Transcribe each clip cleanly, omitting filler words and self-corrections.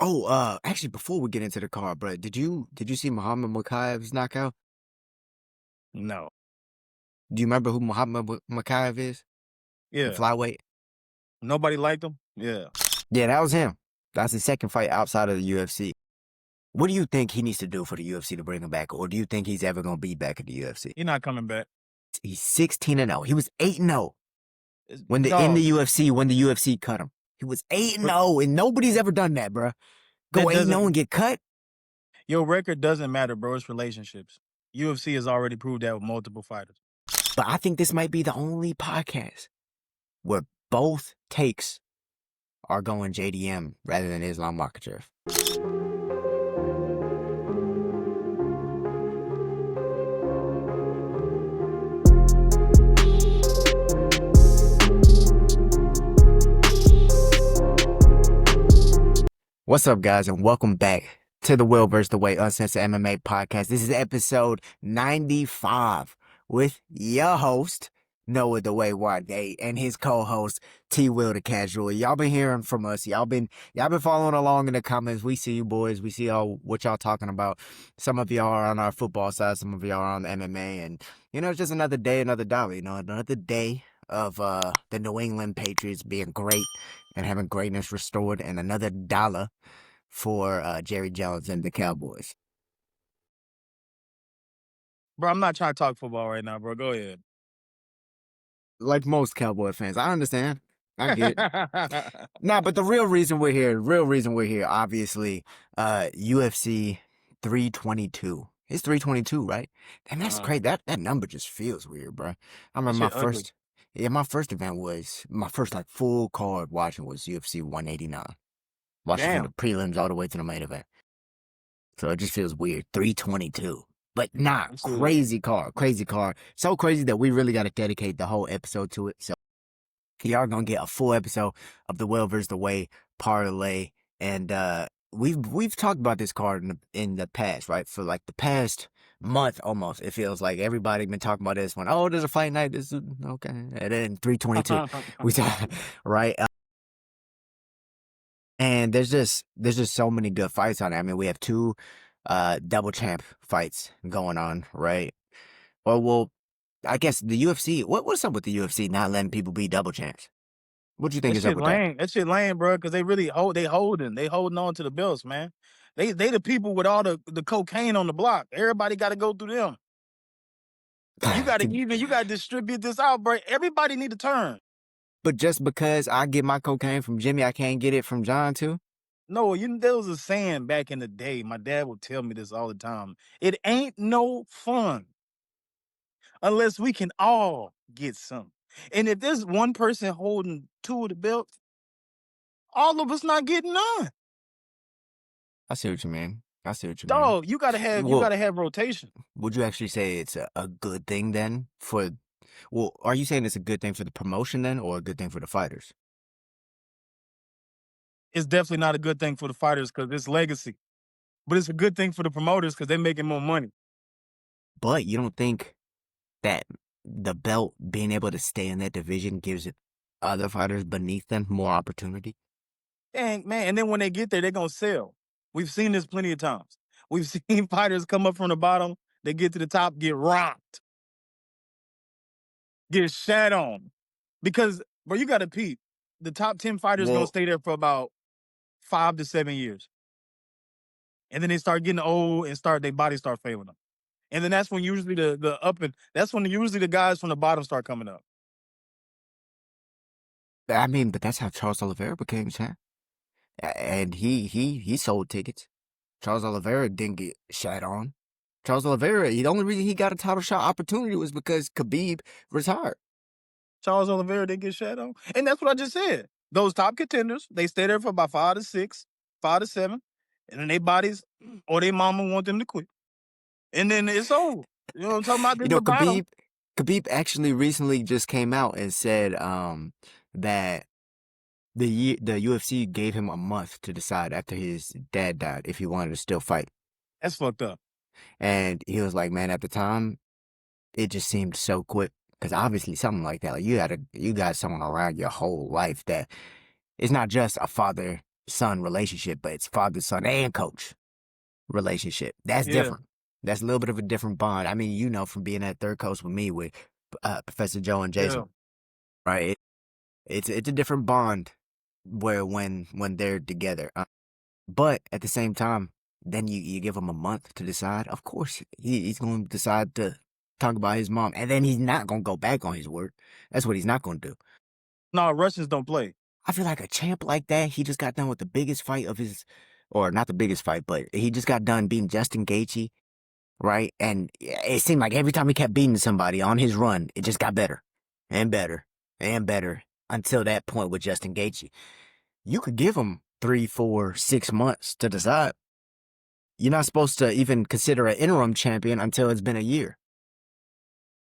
Actually, before we get into the card, bro, did you see Muhammad Mokaev's knockout? No. Do you remember who Muhammad Mokaev is? The Yeah. flyweight? Nobody liked him? Yeah. Yeah, that was him. That's his second fight outside of the UFC. What do you think he needs to do for the UFC to bring him back? Or do you think he's ever going to be back in the UFC? He's not coming back. He's 16-0. He was 8-0 in the Dog, UFC when the UFC cut him. He was 8-0, and nobody's ever done that, bro. Go That 8-0 doesn't- and get cut? your record doesn't matter, bro. It's relationships. UFC has already proved that with multiple fighters. But I think this might be the only podcast where both takes are going JDM rather than Islam Makhachev. What's up, guys, and welcome back to the Will vs. the Way Uncensored MMA podcast. This is episode 95 with your host, Noah the Way Nwadei, and his co-host, T. Will the Casual. Y'all been hearing from us. Y'all been following along in the comments. We see you boys. We see what y'all talking about. Some of y'all are on our football side. Some of y'all are on the MMA. And, it's just another day, another dollar. Another day of the New England Patriots being great and having greatness restored, and another dollar for Jerry Jones and the Cowboys. Bro, I'm not trying to talk football right now, bro. Go ahead. Like most Cowboy fans, I understand. I get it. Nah, but the real reason we're here, obviously, UFC 322. It's 322, right? And that's crazy. That number just feels weird, bro. I remember my first event was, my first full card watching was UFC 189. Watching from the prelims all the way to the main event. So it just feels weird. 322. But crazy card. So crazy that we really got to dedicate the whole episode to it. So y'all gonna get a full episode of the Will vs. the Way parlay. And we've talked about this card in the past, right? For the past month almost. It feels like everybody been talking about this one. Oh, there's a fight night. This is okay. And then 322. We talk, right? And there's just so many good fights on it. I mean, we have two double champ fights going on, right? Well, I guess the UFC. What's up with the UFC not letting people be double champs? What do you think is up with that? That shit lame, bro, because they really holding on to the belts, man. They the people with all the cocaine on the block. Everybody got to go through them. You got to distribute this out, bro. Everybody need to turn. But just because I get my cocaine from Jimmy, I can't get it from John too? No, there was a saying back in the day. My dad would tell me this all the time. It ain't no fun unless we can all get some. And if there's one person holding two of the belts, all of us not getting none. I see what you mean. Dog, you gotta have rotation. Would you actually say it's a good thing then for? Well, are you saying it's a good thing for the promotion then, or a good thing for the fighters? It's definitely not a good thing for the fighters because it's legacy. But it's a good thing for the promoters because they're making more money. But you don't think that the belt being able to stay in that division gives other fighters beneath them more opportunity? Dang, man. And then when they get there, they're going to sell. We've seen this plenty of times. We've seen fighters come up from the bottom. They get to the top, get rocked. Get shat on. Because, bro, you got to peep. The top 10 fighters going to stay there for about 5 to 7 years. And then they start getting old and their bodies start failing them. And then that's when usually that's when usually the guys from the bottom start coming up. I mean, but that's how Charles Oliveira became champ. And he sold tickets. Charles Oliveira didn't get shat on. Charles Oliveira, the only reason he got a title shot opportunity was because Khabib retired. Charles Oliveira didn't get shat on. And that's what I just said. Those top contenders, they stay there for about 5 to 6, 5 to 7. And then their bodies or their mama want them to quit. And then it's over. You know what I'm talking about? Khabib actually recently just came out and said that the UFC gave him a month to decide after his dad died if he wanted to still fight. That's fucked up. And he was like, man, at the time, it just seemed so quick. Because obviously something like that, you got someone around your whole life that is not just a father son relationship, but it's father, son, and coach relationship. That's different. That's a little bit of a different bond. I mean, you know, from being at third coast with me with Professor Joe and Jason, right? It's a different bond where when they're together. But at the same time, then you give him a month to decide. Of course, he's going to decide to talk about his mom, and then he's not going to go back on his word. That's what he's not going to do. No, Russians don't play. I feel like a champ like that, he just got done with the biggest fight of his, or not the biggest fight, but he just got done beating Justin Gaethje, right? And it seemed like every time he kept beating somebody on his run, it just got better and better and better until that point with Justin Gaethje. You could give him 3, 4, 6 months to decide. You're not supposed to even consider an interim champion until it's been a year,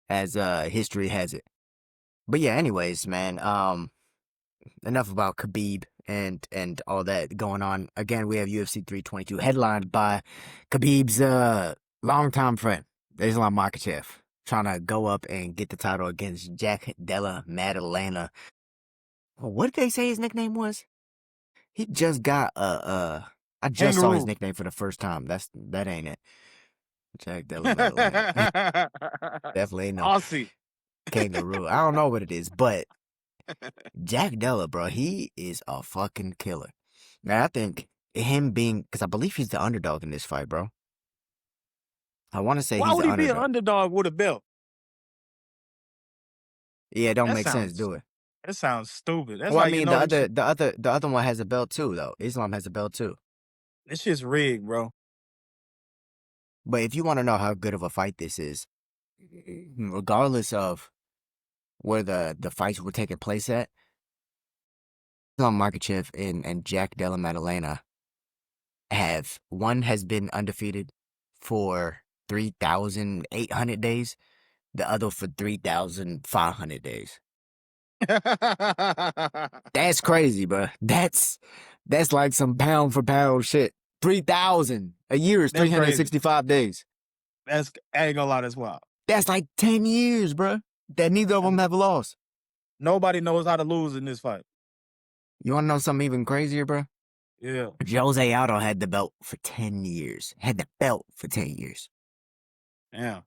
as history has it. But yeah, anyways, man, enough about Khabib and all that going on. Again, we have UFC 322 headlined by Khabib's longtime friend, Islam Makhachev, trying to go up and get the title against Della Maddalena. What did they say his nickname was? He just got I just saw his nickname for the first time. That ain't it. Jack Della Maddalena. Definitely no Aussie. Kangaroo. I don't know what it is, but Jack Della, bro, he is a fucking killer. Now, I think him being, because I believe he's the underdog in this fight, bro. I want to say Why he's would the he underdog. be an underdog with a belt? Yeah, it don't make sense, do it? That sounds stupid. That's well, like, I mean, you know, the other one has a belt too, though. Islam has a belt too. This shit's rigged, bro. But if you want to know how good of a fight this is, regardless of where the fights were taking place at, Islam Makhachev and Jack Della Maddalena one has been undefeated for 3,800 days, the other for 3,500 days. That's crazy, bro. That's like some pound for pound shit. 3,000 a year is 365 days. I ain't gonna lie, that's wild. That's like 10 years, bro. That neither of them have lost. Nobody knows how to lose in this fight. You want to know something even crazier, bro? Yeah. Jose Aldo had the belt for 10 years. Had the belt for 10 years. Yeah.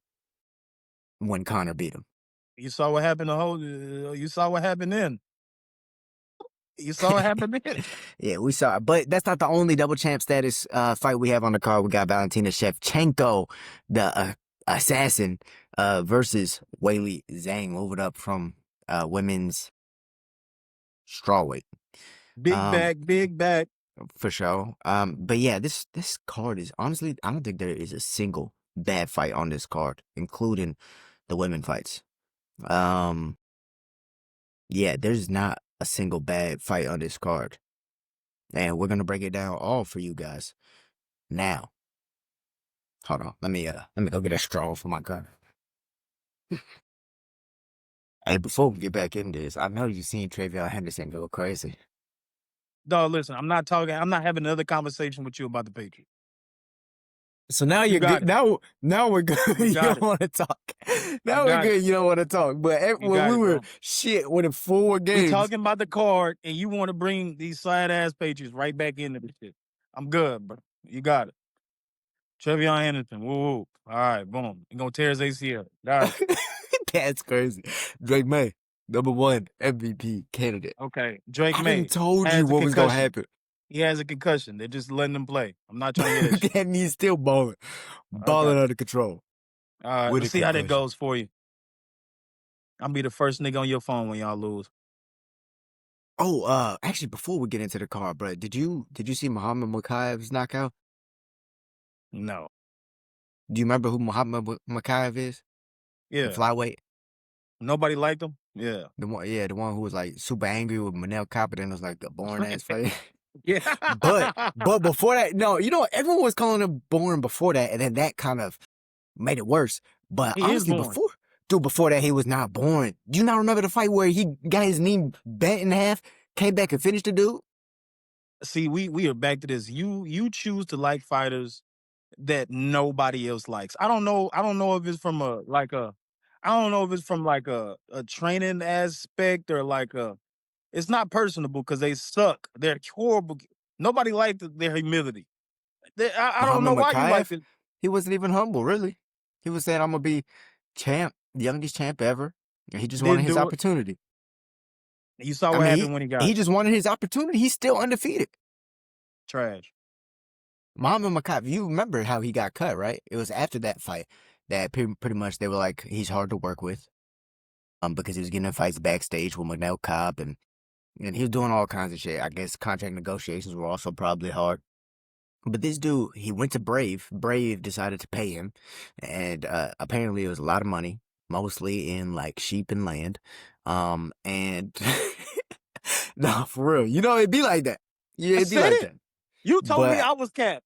When Conor beat him. You saw what happened you saw what happened then. You saw what happened then. Yeah, we saw it. But that's not the only double champ status fight we have on the card. We got Valentina Shevchenko, the assassin, versus Weili Zhang, moving up from women's strawweight. Big back. For sure. But yeah, this card is honestly, I don't think there is a single bad fight on this card, including the women fights. Yeah, there's not a single bad fight on this card. And we're gonna break it down all for you guys. Now. Hold on. Let me go get a straw for my gun. Hey, before we get back into this, I know you've seen Travion Henderson go crazy. Dog, listen, I'm not having another conversation with you about the Patriots. So now you're good. Now we're good. You don't want to talk. Now we're good. You don't want to talk. But when we were winning 4 games. We talking about the card, and you want to bring these side ass Patriots right back into this shit. I'm good, bro. You got it. Travion Henderson. Woo. All right, boom. You're gonna tear his ACL. Got it. That's crazy. Drake May, #1 MVP candidate. Okay, Drake May. I told you what was gonna happen. He has a concussion. They're just letting him play. I'm not trying to get it. And he's still balling under control. All right, let's see how that goes for you. I'll be the first nigga on your phone when y'all lose. Oh, actually, before we get into the card, bro, did you see Muhammad Mokaev's knockout? No. Do you remember who Muhammad Mokaev is? Yeah. The flyweight. Nobody liked him. Yeah. The one who was like super angry with Manel Copper, and was like the boring ass fight. Yeah. but before that, no, you know, everyone was calling him boring before that, and then that kind of made it worse. But honestly, before that, he was not boring. Do you not remember the fight where he got his knee bent in half, came back and finished the dude? See, we are back to this. You choose to like fighters that nobody else likes. I don't know if it's from a training aspect or it's not personable because they suck. They're horrible. Nobody liked their humility. I don't know why you like it. He wasn't even humble, really. He was saying, I'm going to be champ, youngest champ ever. And he just wanted his opportunity. You saw what happened when he got He just wanted his opportunity. He's still undefeated. Trash. Mokaev, you remember how he got cut, right? It was after that fight that pretty much they were like, he's hard to work with. Because he was getting in fights backstage with Cobb and he was doing all kinds of shit. I guess contract negotiations were also probably hard. But this dude, he went to Brave. Brave decided to pay him. And apparently it was a lot of money, mostly in like sheep and land. And no, for real. You know, it'd be like that. Yeah, it'd be like that. You told me I was capped.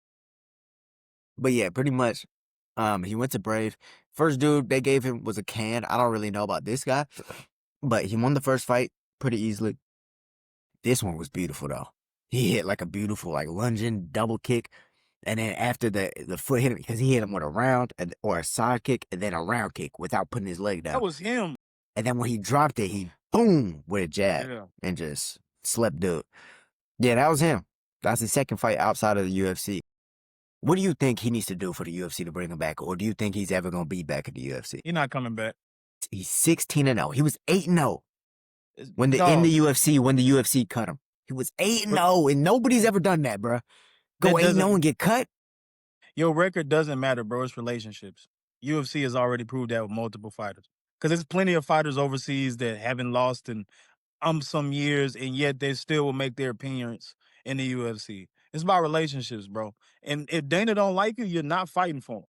But yeah, pretty much. He went to Brave. First dude they gave him was a can. I don't really know about this guy. But he won the first fight pretty easily. This one was beautiful though. He hit like a beautiful like lunging double kick. And then after the foot hit him, because he hit him with a round or a side kick and then a round kick without putting his leg down. That was him. And then when he dropped it, he boom with a jab and just slept dude. Yeah, that was him. That's his second fight outside of the UFC. What do you think he needs to do for the UFC to bring him back? Or do you think he's ever going to be back in the UFC? He's not coming back. He's 16-0. He was 8-0 in the UFC when the UFC cut him. He was 8-0, and nobody's ever done that, bro. Go 8-0 and get cut? Your record doesn't matter, bro. It's relationships. UFC has already proved that with multiple fighters. Because there's plenty of fighters overseas that haven't lost in some years, and yet they still will make their appearance in the UFC. It's about relationships, bro. And if Dana don't like you, you're not fighting for him.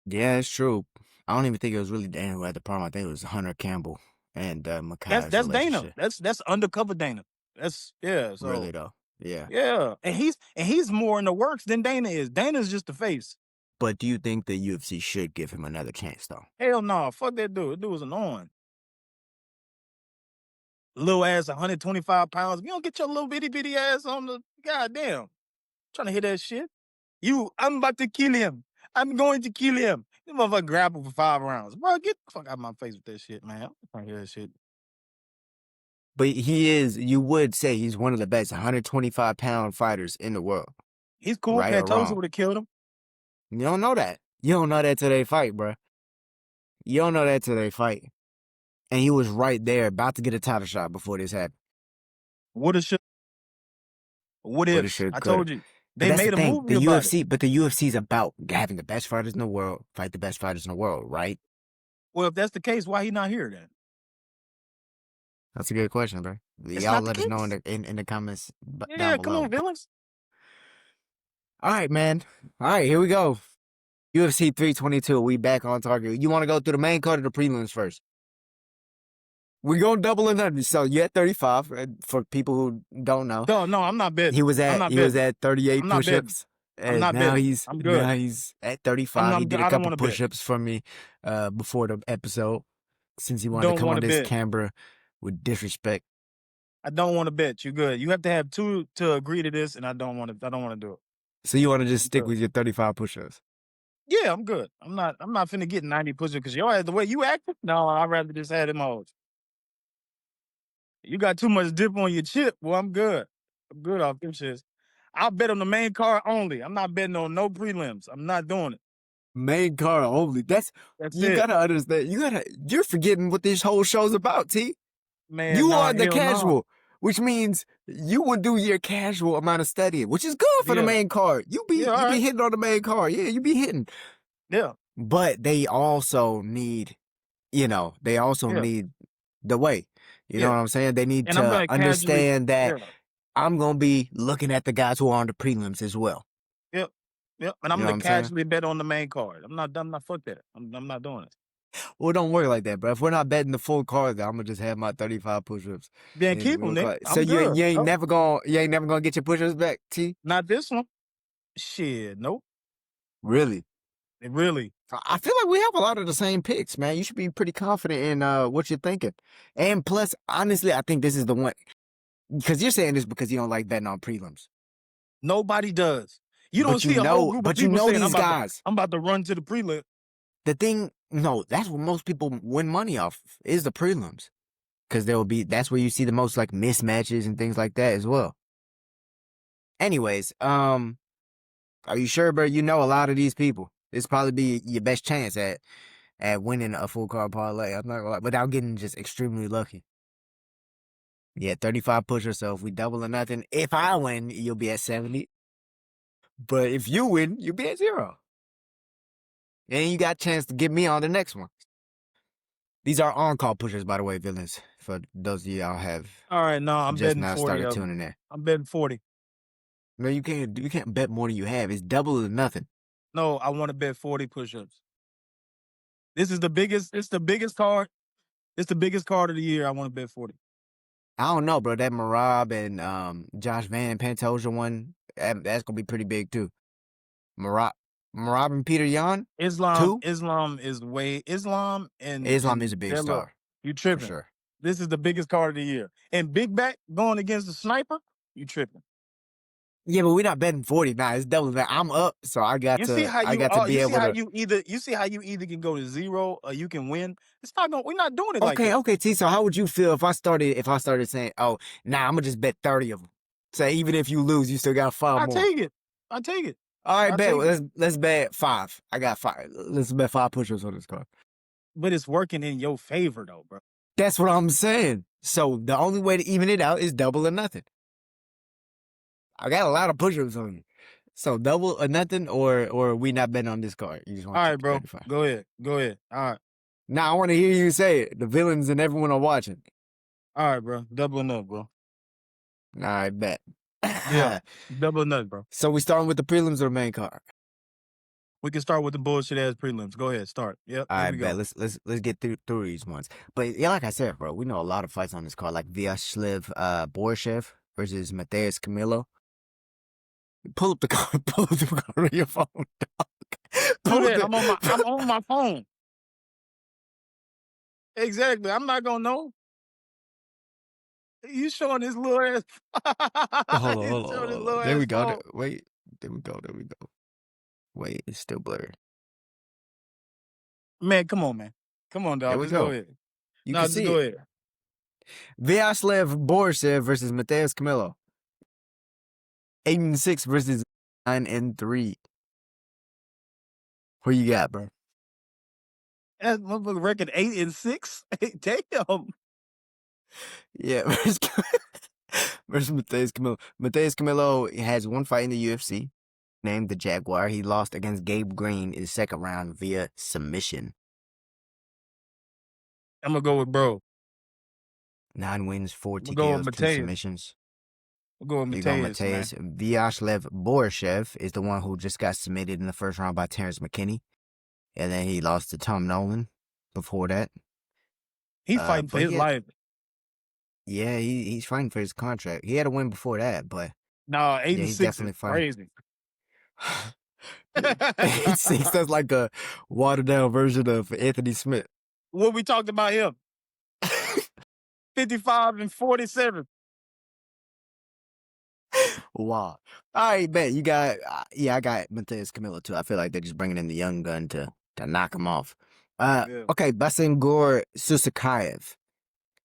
Yeah, it's true. I don't even think it was really Dana who had the problem. I think it was Hunter Campbell and Mokaev. That's Dana. That's undercover Dana. That's So, really though. Yeah. Yeah. And he's more in the works than Dana is. Dana's just the face. But do you think the UFC should give him another chance though? Hell no. Fuck that dude. That dude was annoying. Little ass 125 pounds. You don't get your little bitty ass on the goddamn. Trying to hit that shit. I'm about to kill him. I'm going to kill him. This motherfucker grapple for 5 rounds. Bro, get the fuck out of my face with that shit, man. I'm trying to hear that shit. But you would say he's one of the best 125-pound fighters in the world. He's cool. Right Pantoja would have killed him. You don't know that. You don't know that till they fight, bro. You don't know that till they fight. And he was right there, about to get a title shot before this happened. What if? I told you. They made a movie the about UFC, it. But the UFC is about having the best fighters in the world, fight the best fighters in the world, right? Well, if that's the case, why he not here then? That's a good question, bro. Y'all let us know in the comments down below. Come on, villains. All right, man. All right, here we go. UFC 322. We back on target. You want to go through the main card or the prelims first? We're going double and under. So you're at 35. For people who don't know. No, I'm not betting. He was at 38 push-ups. I'm not betting. I'm good. Now he's at 35. He did a couple push-ups for me before the episode. Since he wanted to come on this camera with disrespect. I don't want to bet. You're good. You have to have 2 to agree to this, and I don't want to do it. So you want to just stick with your 35 push-ups? Yeah, I'm good. I'm not finna get 90 push-ups because the way you act. No, I'd rather just have them all. You got too much dip on your chip. Well, I'm good. I'm good off them shits. I'll bet on the main card only. I'm not betting on no prelims. I'm not doing it. Main card only. That's you it. Gotta understand. You're forgetting what this whole show's about, T. Man, you are the casual, which means you will do your casual amount of studying, which is good for the main card. You be hitting on the main card. Yeah, you be hitting. Yeah. But they also need, need the way. You know what I'm saying? They need to understand that I'm going to be looking at the guys who are on the prelims as well. Yep. And I'm going to casually bet on the main card. I'm not fuck that. I'm not doing it. Well, don't work like that, bro. If we're not betting the full card, then I'm going to just have my 35 push-ups. Then keep them, Nick. So you ain't never going to get your push-ups back, T? Not this one. Shit, nope. Really? Really? I feel like we have a lot of the same picks, man. You should be pretty confident in what you're thinking. And plus, honestly, I think this is the one. Because you're saying this because you don't like betting on prelims. Nobody does. You don't see a whole group of people saying, I'm about to run to the prelim. The thing, no, that's what most people win money off is the prelims. because that's where you see the most like mismatches and things like that as well. Anyways, are you sure, bro? You know a lot of these people. This probably be your best chance at winning a full card parlay. I'm not gonna lie, without getting just extremely lucky. Yeah, 35 push-ups. So if we double or nothing, if I win, you'll be at 70. But if you win, you'll be at 0. And you got a chance to get me on the next one. These are on-call pushers, by the way, villains. For those of y'all have All right, no, I'm just betting now 40 started of tuning them. in. I'm betting 40. No, you can't bet more than you have. It's double or nothing. No, I want to bet 40 push-ups. This is the biggest. It's the biggest card. It's the biggest card of the year. I want to bet 40. I don't know, bro. That Marab and Josh Van and Pantoja one, that's gonna be pretty big too. Marab and Peter Yan? Islam Two? is Islam Islam is a and big Della. star. You For tripping. sure. This is the biggest card of the year. And Big Back going against the sniper, you tripping. Yeah, but we're not betting 40 now. It's double that. I'm up, so I got You to see how I got to be able to you see how you either can go to 0 or you can win. It's not going we're not doing it like that. Okay, T. So how would you feel if I started saying, "Oh, nah, I'm gonna just bet 30 of them." Say even if you lose, you still got 5 I more. take it. I take it. All right, I bet. take it. Let's bet 5. I got 5. Let's bet 5 push-ups on this card. But it's working in your favor though, bro. That's what I'm saying. So the only way to even it out is double or nothing. I got a lot of push-ups on you. So double or nothing, or we not betting on this card. You just want All to right, keep bro. 35. Go ahead. All right. Now I want to hear you say it. The villains and everyone are watching. All right, bro. Doubling up, bro. All right, bet. Yeah. Doubling up, bro. So we starting with the prelims or the main card? We can start with the bullshit ass prelims. Go ahead, start. Yep. All Here right, we bet. go. Let's get through these ones. But yeah, like I said, bro, we know a lot of fights on this card, like Vyacheslav Borshev versus Matheus Camilo. Pull up the card. Pull up the card on your phone, dog. I'm on my phone. Exactly. I'm not gonna know. You showing this little ass. Hold on. There we go. Phone. Wait. There we go. Wait, it's still blurred. Man, come on, man. Come on, dog. There we Just go. go ahead. You can see go it. ahead. Vyacheslav Borshev versus Matheus Camilo. 8-6 versus 9-3. Who you got, bro? That motherfucker record 8-6. Damn. Yeah, versus Matheus Camilo. Matheus Camilo has one fight in the UFC, named the Jaguar. He lost against Gabe Green in the second round via submission. I'm gonna go with bro. 9 wins, 4 I'm gonna go TKOs, with 2 Matheus. submissions. I'm going with You go Matheus, Matheus. Vyacheslav Borshev is the one who just got submitted in the first round by Terrance McKinney. And then he lost to Tom Nolan before that. He's fighting for his life. Yeah, he's fighting for his contract. He had a win before that, but no, 8-6 he's definitely is crazy. 8-6, that's like a watered down version of Anthony Smith. What we talked about him? 55-47. Wow. All right, bet. You got, I got Matheus Camilo too. I feel like they're just bringing in the young gun to knock him off. Okay, Basim Gore Susakayev.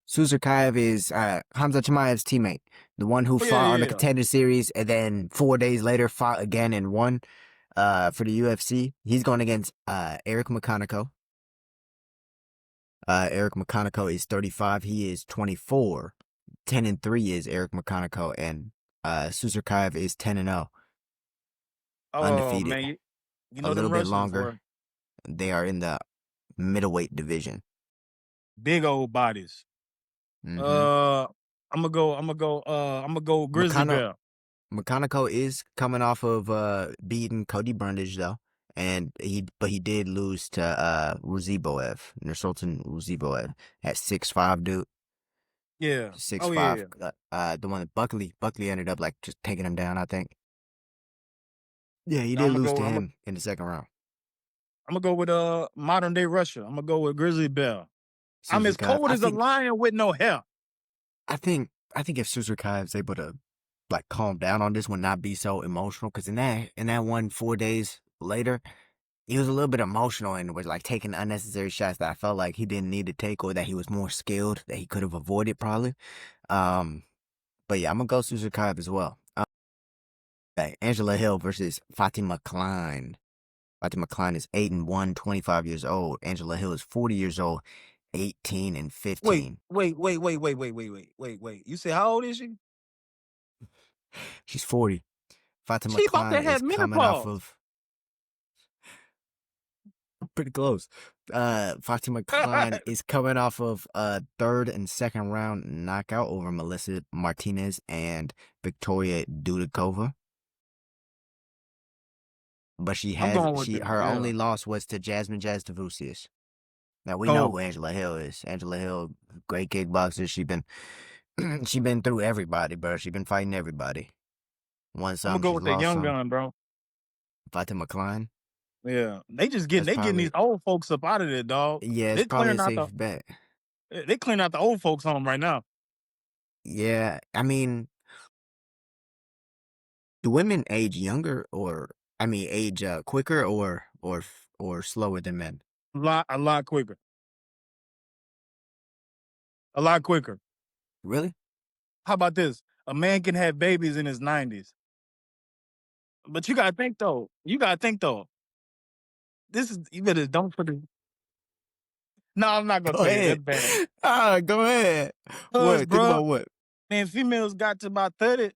Susakayev is Hamza Chimaev's teammate, the one who fought on the Contender Series and then 4 days later fought again and won for the UFC. He's going against Eric McConaughey. Eric McConaughey is 35. He is 24. 10-3 is Eric McConaughey, and Susakayev is 10-0. Undefeated. Man, you know a little bit longer. Boy. They are in the middleweight division. Big old bodies. Mm-hmm. I'm gonna go Grizzly Bear. McConaughey is coming off of beating Cody Brundage though, and he did lose to Ruziboev, Nursultan Ruziboev at 6'5", dude. Yeah, 6'5". The one that Buckley ended up like just taking him down, I think. Yeah, he did lose to him in the second round. I'm gonna go with modern day Russia. I'm gonna go with Grizzly Bear. I'm as cold as a lion with no hair. I think if Susakaev's able to like calm down on this one, not be so emotional, because in that one 4 days later, he was a little bit emotional and was like taking unnecessary shots that I felt like he didn't need to take, or that he was more skilled, that he could have avoided probably. But yeah, I'm gonna go Mokaev as well. Okay, Angela Hill versus Fatima Klein. Fatima Klein is 8-1, 25 years old. Angela Hill is 40 years old, 18 and 15. Wait. You say how old is she? She's 40. Fatima She about to Klein is have coming off menopause. of pretty close. Fatima Klein is coming off of a third and second round knockout over Melissa Martinez and Victoria Dudikova. But her only loss was to Jasmine Jasdavousias. Now we know who Angela Hill is. Angela Hill, great kickboxer. She been through everybody, bro. She been fighting everybody. Won some, I'm gonna go with that young gun, bro. Fatima Klein. Yeah, they getting these old folks up out of there, dog. Yeah, it's probably a safe bet. They clearing out the old folks home right now. Yeah, I mean, do women age younger, age quicker or slower than men? A lot quicker. A lot quicker. Really? How about this? A man can have babies in his 90s. But you gotta think though. This is you better don't put it. No, I'm not gonna say it. That's bad. Go ahead. What? Think about what? Man, females got to about 30.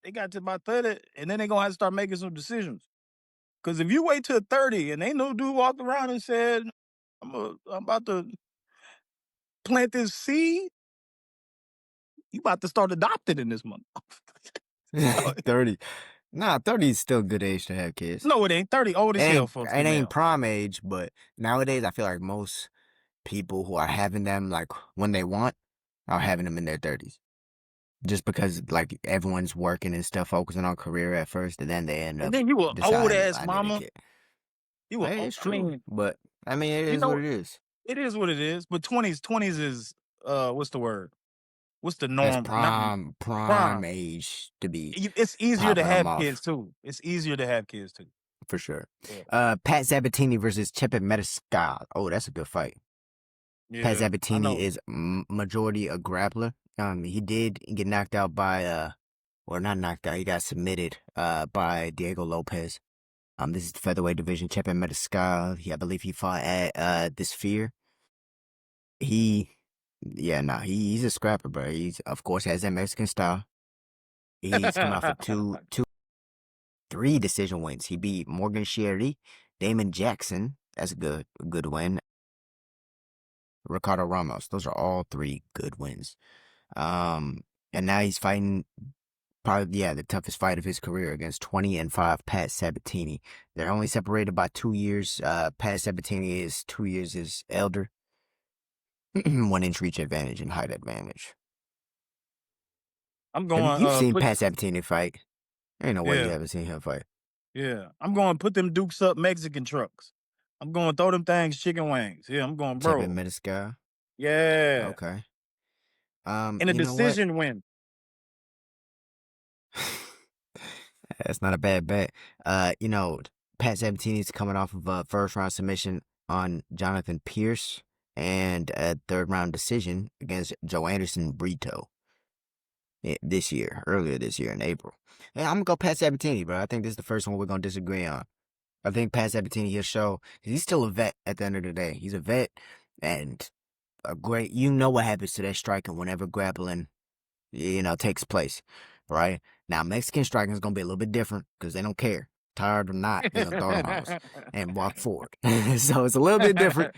They got to about 30, and then they're gonna have to start making some decisions. Because if you wait till 30 and ain't no dude walked around and said, I'm about to plant this seed, you about to start adopting in this month. 30. Nah, 30 is still a good age to have kids. No, it ain't. 30 old as hell for a It ain't prime age, but nowadays I feel like most people who are having them, like, when they want, are having them in their 30s. Just because, like, everyone's working and stuff, focusing on career at first, and then they end up. And then you an old ass mama. You were. It's true, but I mean, it is what it is. It is what it is. But 20s is what's the word? What's the norm? That's prime age to be. It's easier to have kids too. It's easier to have kids too. For sure. Yeah. Pat Sabatini versus Chepe Metascal. Oh, that's a good fight. Yeah, Pat Sabatini is majority a grappler. He did get knocked out by or not knocked out. He got submitted by Diego Lopez. This is the featherweight division. Chepe Metascal. I believe he fought at the Sphere. He's a scrapper, bro. He's of course has that Mexican style. He's come off of three decision wins. He beat Morgan Sherry, Damon Jackson. That's a good win. Ricardo Ramos. Those are all three good wins. And now he's fighting probably the toughest fight of his career against 20-5 Pat Sabatini. They're only separated by 2 years. Pat Sabatini is 2 years his elder. 1 inch reach advantage and height advantage. I'm going. You've seen Pat Sabatini fight. Ain't no way you haven't seen him fight. Yeah, I'm going to put them Dukes up Mexican trucks. I'm going to throw them things chicken wings. Yeah, I'm going, bro. Chepe Metascal. Yeah. Okay. And a decision win. That's not a bad bet. Pat Sabatini's coming off of a first round submission on Jonathan Pierce and a third round decision against Joe Anderson Brito earlier this year in April. And I'm gonna go Pat Sabatini, bro. I think this is the first one we're gonna disagree on. I think Pat Sabatini, he'll show he's still a vet at the end of the day. He's a vet and a great. You know what happens to that striking whenever grappling, takes place, right? Now Mexican striking is gonna be a little bit different because they don't care, tired or not, they're gonna throw them and walk forward. So it's a little bit different.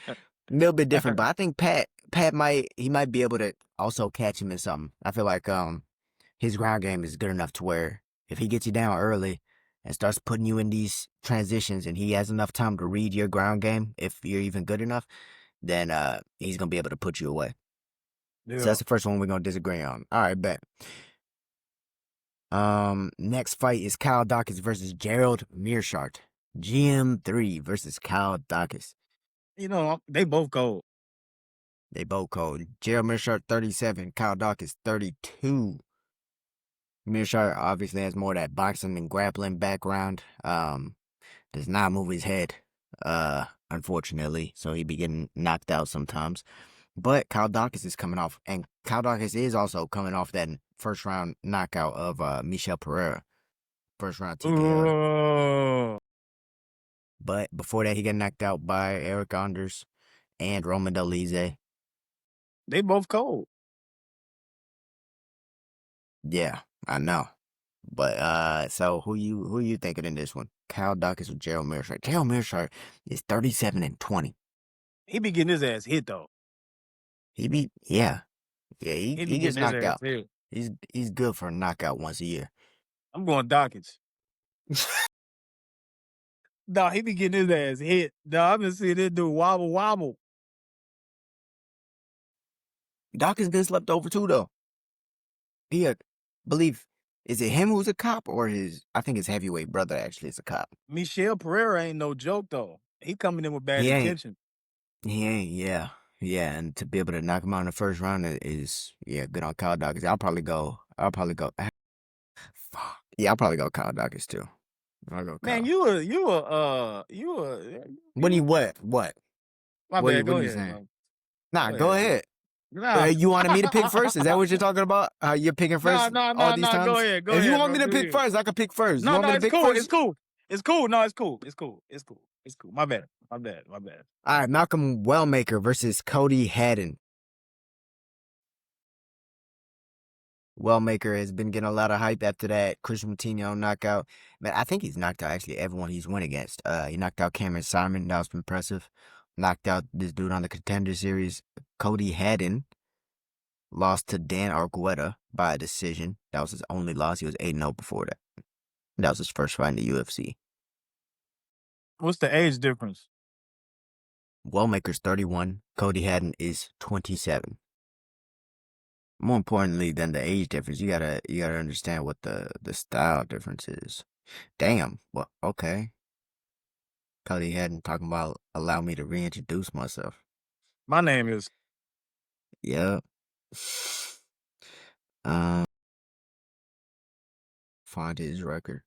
But I think Pat might be able to also catch him in something. I feel like his ground game is good enough to where if he gets you down early and starts putting you in these transitions and he has enough time to read your ground game, if you're even good enough, then he's gonna be able to put you away. Yeah. So that's the first one we're gonna disagree on. All right, bet. Next fight is Kyle Dawkins versus Gerald Meerschaert. GM3 versus Kyle Dawkins. They both cold. Gerald Meerschaert 37, Kyle Dawkins 32. Meerschaert obviously has more of that boxing and grappling background. Does not move his head. unfortunately. So he be getting knocked out sometimes. But Kyle Dawkins is coming off, and Kyle Dawkins is also coming off that first round knockout of Michel Pereira. First round TKO. But before that, he got knocked out by Eric Anders and Roman Dolidze. They both cold. Yeah, I know. But so who you thinking in this one? Kyle Dawkins or Gerald Meerschaert? Gerald Meerschaert is 37-20. He be getting his ass hit though. He He gets knocked out. Hit. He's good for a knockout once a year. I'm going Dawkins. Nah, he be getting his ass hit. Nah, I've been seeing this dude wobble. Dawkins been slept over too though. He believe, is it him who's a cop or I think his heavyweight brother actually is a cop. Michel Pereira ain't no joke though. He coming in with bad intention. He ain't, yeah. Yeah, and to be able to knock him out in the first round is good on Kyle Dawkins. I'll probably go. Fuck. Yeah, I'll probably go Kyle Dawkins too. I'll go Kyle. Man, you a what? My bad, go ahead. Nah, go ahead. Nah. You wanted me to pick first? Is that what you're talking about? You're picking first all these times? Go ahead. If you want me to pick first, I can pick first. No, it's cool. It's cool. It's cool. No, it's cool. It's cool. My bad. All right, Malcolm Wellmaker versus Cody Haddon. Wellmaker has been getting a lot of hype after that Christian Moutinho knockout. Man, I think he's knocked out actually everyone he's won against. He knocked out Cameron Simon. That was impressive. Knocked out this dude on the Contender Series. Cody Haddon lost to Dan Argueta by a decision. That was his only loss. He was 8-0 before that. That was his first fight in the UFC. What's the age difference? Wellmaker's 31. Cody Haddon is 27. More importantly than the age difference, you gotta understand what the style difference is. Damn. Well, okay. Cody Haddon talking about allow me to reintroduce myself. My name is. Yeah. Find his record.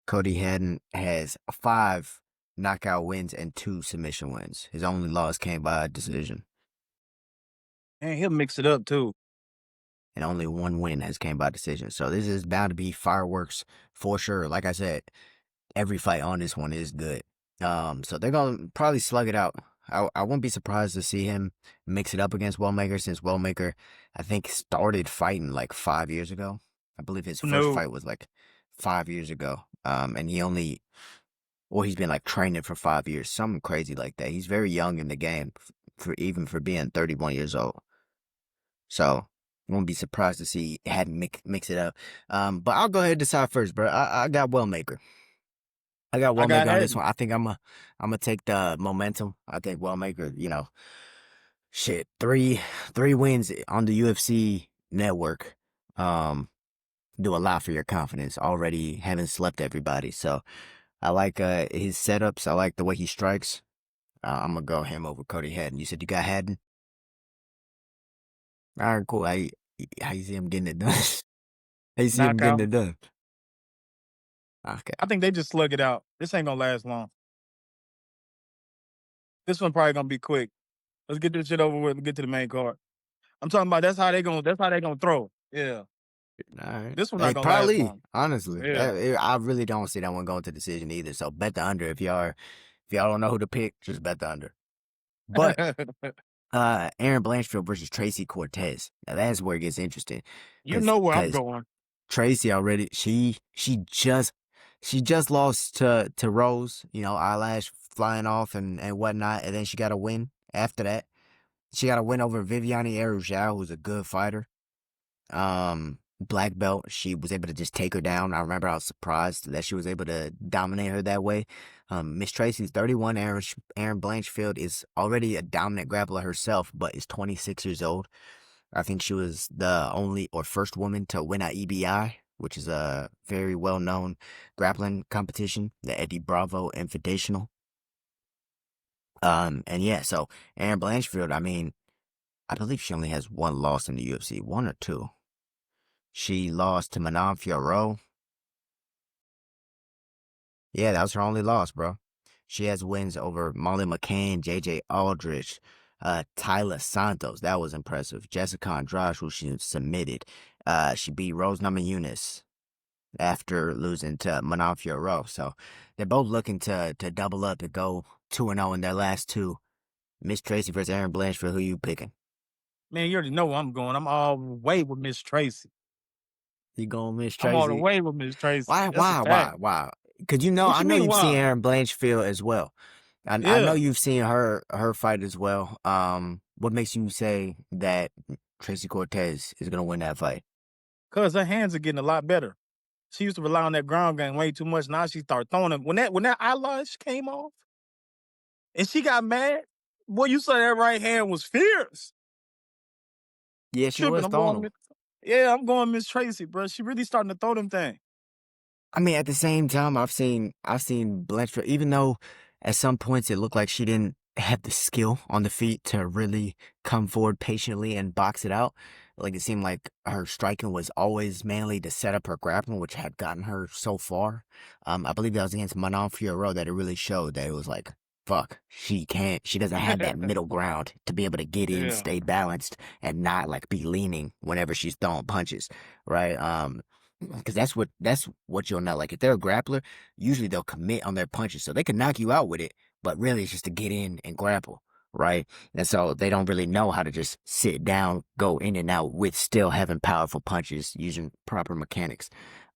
Cody Haddon has 5 knockout wins and 2 submission wins. His only loss came by a decision. And he'll mix it up too. And only 1 win has came by decision. So this is bound to be fireworks for sure. Like I said, every fight on this one is good. So they're gonna probably slug it out. I wouldn't be surprised to see him mix it up against Wellmaker, since Wellmaker, I think, started fighting like 5 years ago. I believe his first fight was like 5 years ago. And he's been like training for 5 years, something crazy like that. He's very young in the game, for being 31 years old. So I won't be surprised to see Haddon mix it up. But I'll go ahead and decide first, bro. I got Wellmaker. I got Wellmaker on this one. I think I'm gonna take the momentum. I think Wellmaker, 3 wins on the UFC network. Do a lot for your confidence. Already haven't slept everybody. So I like his setups. I like the way he strikes. I'm gonna go him over Cody Haddon. You said you got Haddon? All right, cool. How you see him getting it done? How you see him getting it done? Okay. I think they just slug it out. This ain't gonna last long. This one probably gonna be quick. Let's get this shit over with and get to the main card. I'm talking about that's how they gonna throw. Yeah. All right. This one not gonna last long. Honestly. Yeah. I really don't see that one going to decision either. So bet the under. If y'all don't know who to pick, just bet the under. But Erin Blanchfield versus Tracy Cortez. Now that's where it gets interesting. You know where I'm going. Tracy already she just lost to Rose, eyelash flying off and whatnot, and then she got a win after that. She got a win over Viviane Arujau, who's a good fighter. Black belt. She was able to just take her down. I remember I was surprised that she was able to dominate her that way. Miss Tracy's 31. Erin Blanchfield is already a dominant grappler herself, but is 26 years old. I think she was the only or first woman to win at EBI, which is a very well-known grappling competition, the Eddie Bravo Invitational. And yeah, so Erin Blanchfield, I believe she only has 1 loss in the UFC, 1 or 2. She lost to Manon Fiorot. Yeah, that was her only loss, bro. She has wins over Molly McCann, JJ Aldrich, Tyler Santos. That was impressive. Jessica Andrade, who she submitted. She beat Rose Namajunas after losing to Manon Fiorot. So they're both looking to double up and go 2-0 in their last two. Miss Tracy versus Erin Blanchfield, who you picking? Man, you already know where I'm going. I'm all the way with Miss Tracy. You going Miss I'm all the Tracy? way with Miss Tracy. Why? That's a Why? fact. Why? Why? Because What I you know mean you've seen why? Erin Blanchfield as well. I know Yeah, you've seen her fight as well. What makes you say that Tracy Cortez is gonna win that fight? because her hands are getting a lot better. She used to rely on that ground game way too much. Now she started throwing them. When that eyelash came off and she got mad, boy, you saw that right hand was fierce. Yeah, she Tripping. was throwing them. I'm going Miss Tracy, bro. She really starting to throw them things. I mean, at the same time, I've seen Blanchfield, even though at some points it looked like she didn't have the skill on the feet to really come forward patiently and box it out. Like it seemed like her striking was always mainly to set up her grappling, which had gotten her so far. I believe that was against Manon Fiorot that it really showed that it was like, fuck, she doesn't have that middle ground to be able to get in, Yeah. stay balanced, and not like be leaning whenever she's throwing punches, right? Because that's what you'll know. Like if they're a grappler, usually they'll commit on their punches, so they can knock you out with it. But really, it's just to get in and grapple, right? And so they don't really know how to just sit down, go in and out with still having powerful punches using proper mechanics.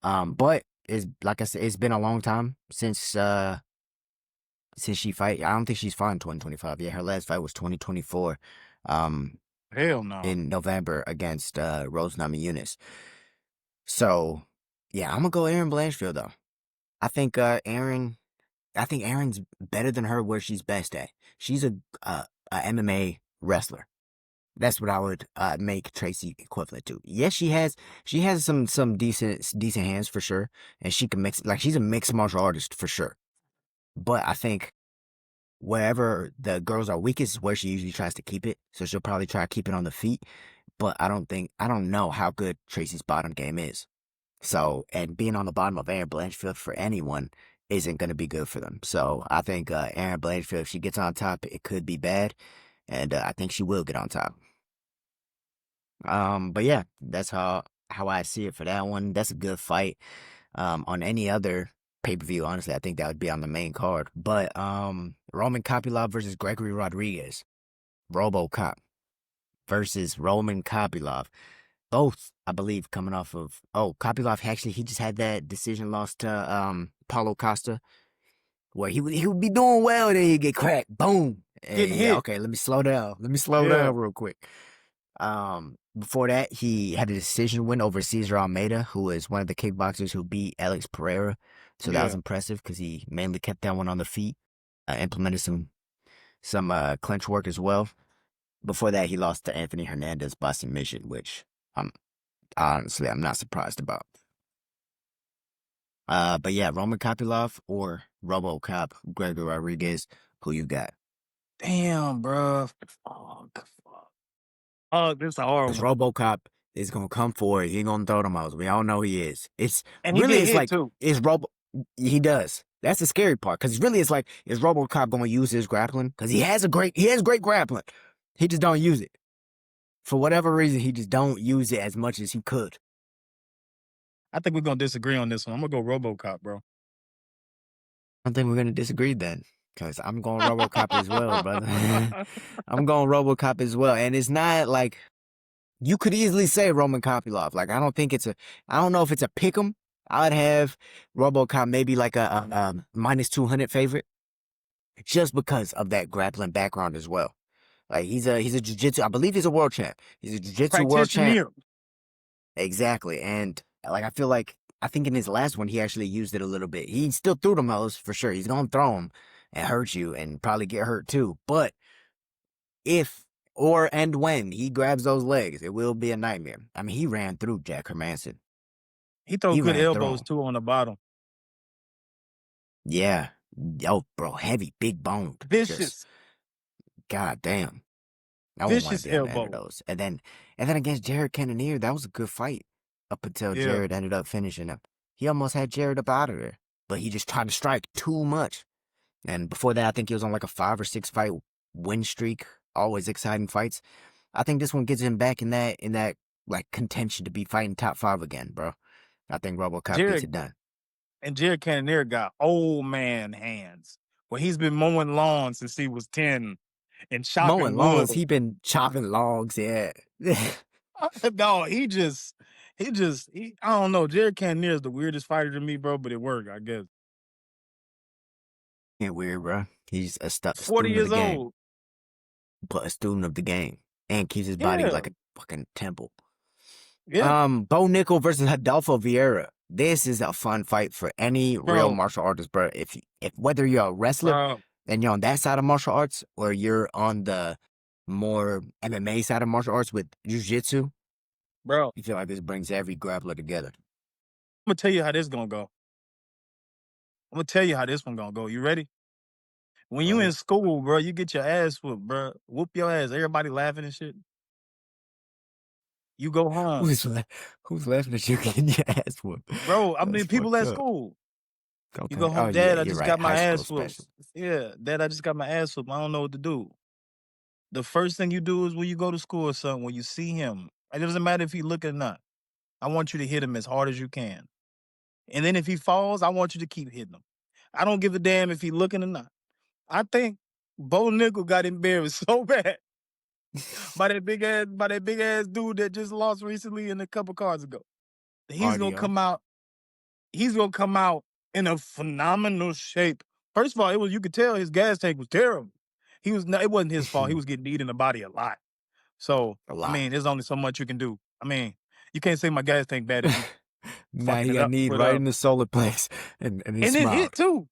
But it's like I said, it's been a long time since she fight. I don't think she's fought in 2025. Yeah, her last fight was 2024. Hell no. In November against Rose Namajunas. So, yeah, I'm gonna go Erin Blanchfield though. I think Erin. I think Erin's better than her where she's best at. She's a MMA wrestler. That's what I would make Tracy equivalent to. Yes, she has some decent hands for sure, and she can mix, like she's a mixed martial artist for sure. But I think wherever the girls are weakest is where she usually tries to keep it. So she'll probably try to keep it on the feet. But I don't know how good Tracy's bottom game is. So, and being on the bottom of Erin Blanchfield for anyone isn't going to be good for them. So, I think Erin Blanchfield, if she gets on top, it could be bad. And I think she will get on top. But yeah, that's how I see it for that one. That's a good fight. On any other pay-per-view, honestly, I think that would be on the main card. But Roman Kopylov versus Gregory Rodriguez. Robocop versus Roman Kopylov. Both, I believe, coming off of Kopylov actually he just had that decision loss to Paulo Costa, where he would be doing well, then he'd get cracked, boom. Getting Yeah, hit. okay, let me slow down. Down real quick. Before that, he had a decision win over Cesar Almeida, who is one of the kickboxers who beat Alex Pereira. So that was impressive because he mainly kept that one on the feet, implemented some clinch work as well. Before that, he lost to Anthony Hernandez by submission, which I'm not surprised about. But yeah, Roman Kopylov or Robocop, Gregory Rodriguez, who you got? Damn, bro. Fuck. Oh, this is a hard Because one. Robocop is gonna come forward. He ain't gonna throw them out. We all know he is. It's And he really get it's hit like too. He does. That's the scary part. Because really, it's like is Robocop gonna use his grappling? Because he has great grappling. He just don't use it. For whatever reason, he just don't use it as much as he could. I think we're gonna disagree on this one. I'm gonna go RoboCop, bro. I think we're gonna disagree then, because I'm going RoboCop as well, brother. I'm going RoboCop as well, and it's not like you could easily say Roman Kopylov. Like I don't know if it's a pick'em. I'd have RoboCop maybe like a minus 200 favorite, just because of that grappling background as well. Like he's a jiu-jitsu. I believe he's a world champ. He's a jiu-jitsu world champ. Practitioner. Exactly. And like I think in his last one he actually used it a little bit. He still threw them those for sure. He's gonna throw them and hurt you and probably get hurt too. But if and when he grabs those legs, it will be a nightmare. I mean, he ran through Jack Hermanson. He throw He good ran through elbows him. too on the bottom. Yeah. Yo, bro, heavy, big boned. Vicious. Just, God damn. I wouldn't want Vicious to be on the end of elbow. those. And then against Jared Cannonier, that was a good fight. Up until Jared ended up finishing him. He almost had Jared up out of there. But he just tried to strike too much. And before that, I think he was on like a 5 or 6 fight win streak. Always exciting fights. I think this one gets him back in that like contention to be fighting top 5 again, bro. I think Robocop gets it done. And Jared Cannonier got old man hands. Well, he's been mowing lawns since he was 10 and chopping Mowing lawns, wood. he been chopping logs, yeah. No, I don't know. Jared Cannonier is the weirdest fighter to me, bro, but it worked, I guess. Ain't weird, bro. He's a 40 student of years the game. old. But a student of the game. And keeps his body Yeah. like a fucking temple. Yeah. Bo Nickal versus Rodolfo Viera. This is a fun fight for any real martial artist, bro. If whether you're a wrestler and you're on that side of martial arts, or you're on the more MMA side of martial arts with jiu-jitsu, bro, you feel like this brings every grappler together. I'm gonna tell you how this gonna go. I'm gonna tell you how this one gonna go. You ready? When you in school, bro, you get your ass whooped, bro. Whoop your ass. Everybody laughing and shit. You go home. Who's laughing at you getting your ass whooped? Bro, I mean, people at school. Okay. You go home, Dad, I just got my ass whooped. Special. Yeah, Dad, I just got my ass whooped. I don't know what to do. The first thing you do is when you go to school or something, when you see him, it doesn't matter if he looking or not. I want you to hit him as hard as you can. And then if he falls, I want you to keep hitting him. I don't give a damn if he looking or not. I think Bo Nickal got embarrassed so bad by that big ass dude that just lost recently and a couple cards ago. He's gonna come out. He's gonna come out in a phenomenal shape. First of all, you could tell his gas tank was terrible. It wasn't his fault. He was getting beat in the body a lot. So I mean, there's only so much you can do. I mean, you can't say my gas tank bad if you nah, he got kneed right in the solar plexus, and he smiled. And it hit too.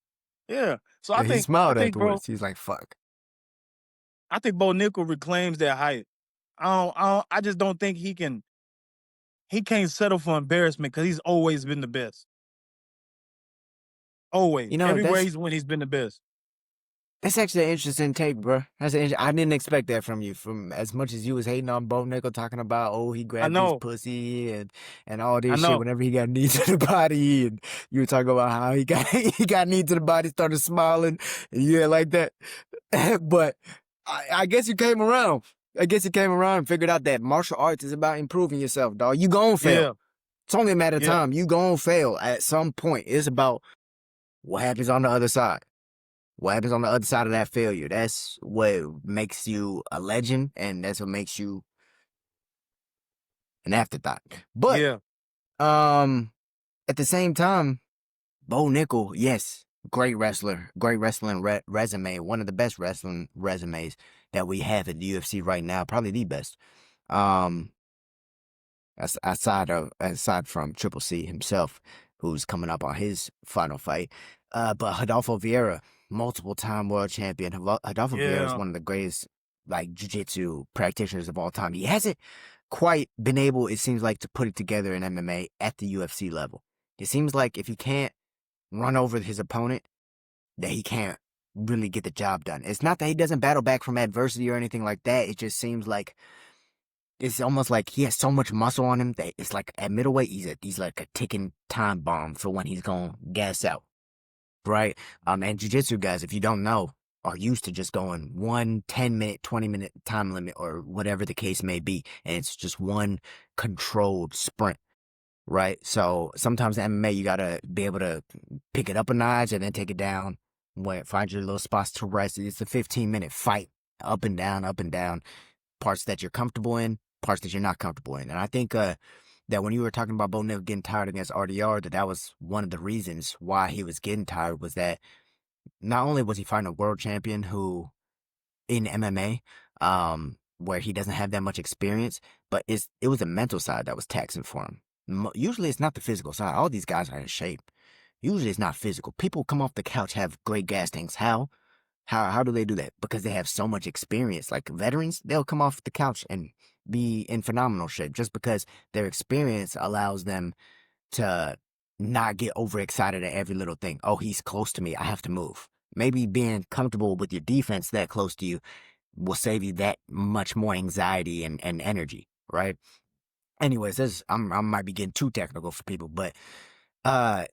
Yeah. So I think he smiled afterwards. He's like, "Fuck." I think Bo Nickal reclaims that height. I just don't think he can. He can't settle for embarrassment because he's always been the best. Always. Everywhere he's been the best. That's actually an interesting take, bro. I didn't expect that from you. From as much as you was hating on Bo Nickal, talking about, he grabbed his pussy and all this shit whenever he got knee to the body, and you were talking about how he got knee to the body, started smiling, and you ain't like that. But I guess you came around. I guess you came around and figured out that martial arts is about improving yourself, dog. You gonna fail. Yeah. It's only a matter of time. You gonna fail at some point. It's about what happens on the other side. What happens on the other side of that failure? That's what makes you a legend, and that's what makes you an afterthought. But at the same time, Bo Nickal, yes, great wrestler, great wrestling resume, one of the best wrestling resumes that we have at the UFC right now, probably the best. Aside from Triple C himself, who's coming up on his final fight. But Rodolfo Viera, multiple-time world champion. Rodolfo Viera is one of the greatest, like, jiu-jitsu practitioners of all time. He hasn't quite been able, it seems like, to put it together in MMA at the UFC level. It seems like if he can't run over his opponent, that he can't really get the job done. It's not that he doesn't battle back from adversity or anything like that. It just seems like it's almost like he has so much muscle on him that it's like at middleweight, he's like a ticking time bomb for when he's going to gas out. Right? And jiu-jitsu guys, if you don't know, are used to just going 1 10-minute, 20-minute time limit or whatever the case may be. And it's just one controlled sprint. Right? So sometimes in MMA, you got to be able to pick it up a notch and then take it down. Find your little spots to rest. It's a 15-minute fight. Up and down. Parts that you're comfortable in, parts that you're not comfortable in. And I think that when you were talking about Bo Nickal getting tired against RDR, that was one of the reasons why he was getting tired, was that not only was he fighting a world champion who, in MMA, where he doesn't have that much experience, but it was a mental side that was taxing for him. Usually it's not the physical side. All these guys are in shape. Usually it's not physical. People come off the couch, have great gas tanks. How? How do they do that? Because they have so much experience. Like veterans, they'll come off the couch and be in phenomenal shape just because their experience allows them to not get overexcited at every little thing. Oh, he's close to me, I have to move. Maybe being comfortable with your defense that close to you will save you that much more anxiety and energy, right? Anyways, I might be getting too technical for people, but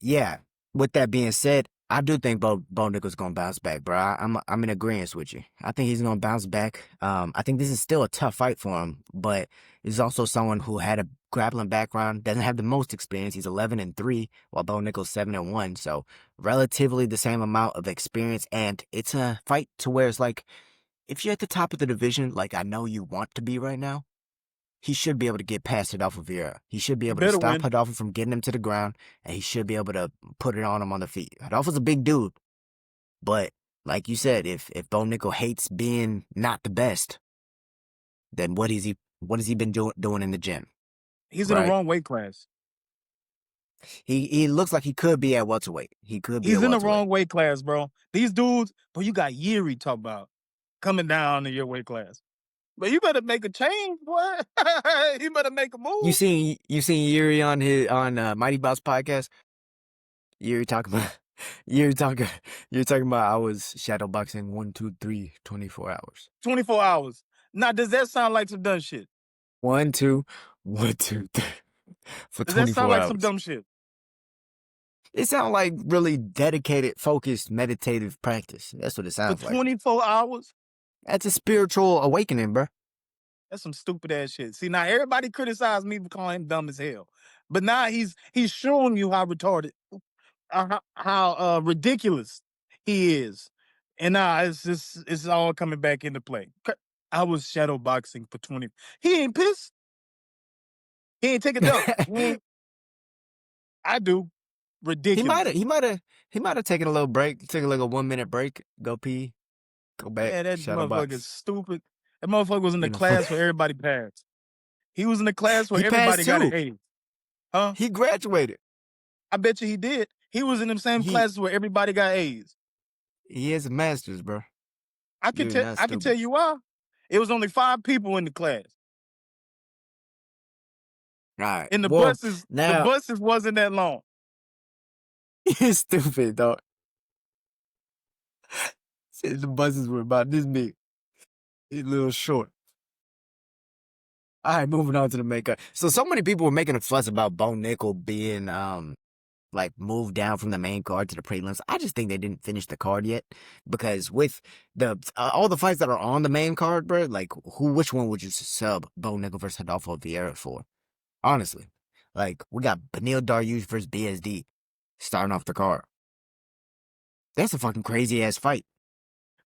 yeah. With that being said, I do think Bo Nickal's gonna bounce back, bro. I'm in agreement with you. I think he's gonna bounce back. I think this is still a tough fight for him, but he's also someone who had a grappling background, doesn't have the most experience. He's 11-3, while Bo Nickal's 7-1, so relatively the same amount of experience. And it's a fight to where it's like, if you're at the top of the division, like I know you want to be right now, he should be able to get past Rodolfo Viera. He should be You able to better stop win. Rodolfo from getting him to the ground, and he should be able to put it on him on the feet. Rodolfo's a big dude, but like you said, if Bo Nickal hates being not the best, then what has he been doing in the gym? He's in the Right? wrong weight class. He looks like he could be at welterweight. He could be He's at in the welterweight. wrong weight class, bro. These dudes, bro, you got Jiri talk about coming down in your weight class. But you better make a change, boy. You better make a move. You seen Jiri on Mighty Boss podcast? Jiri talking about you're talking about I was shadow boxing 1, 2, 3, 24 hours. 24 hours. Now, does that sound like some dumb shit? 1, 2, 1, 2, 3 for Does that 24 sound like hours. some dumb shit? It sounds like really dedicated, focused, meditative practice. That's what it For sounds like. 24 hours? That's a spiritual awakening, bro. That's some stupid ass shit. See, now everybody criticized me for calling him dumb as hell. But now he's showing you how retarded, how ridiculous he is. And now it's all coming back into play. I was shadow boxing for 20. He ain't pissed. He ain't take a dump. I do. Ridiculous. He might have taken a little break, took like a 1-minute break, go pee, go back, Yeah, that shadow motherfucker's box. stupid. That motherfucker was in the You know, class where everybody passed. He was in the class where he everybody passed got an too. A. Huh? He graduated. I bet you he did. He was in them same classes where everybody got A's. He has a master's, bro. I can tell you why. It was only 5 people in the class. All right. And the well, buses wasn't that long. You're stupid, dog. The buses were about this big. It's a little short. All right, moving on to the makeup. So many people were making a fuss about Bo Nickal being like moved down from the main card to the prelims. I just think they didn't finish the card yet, because with the all the fights that are on the main card, bro, like which one would you sub Bo Nickal versus Rodolfo Viera for? Honestly, like we got Beniel Dariush versus BSD starting off the card. That's a fucking crazy ass fight.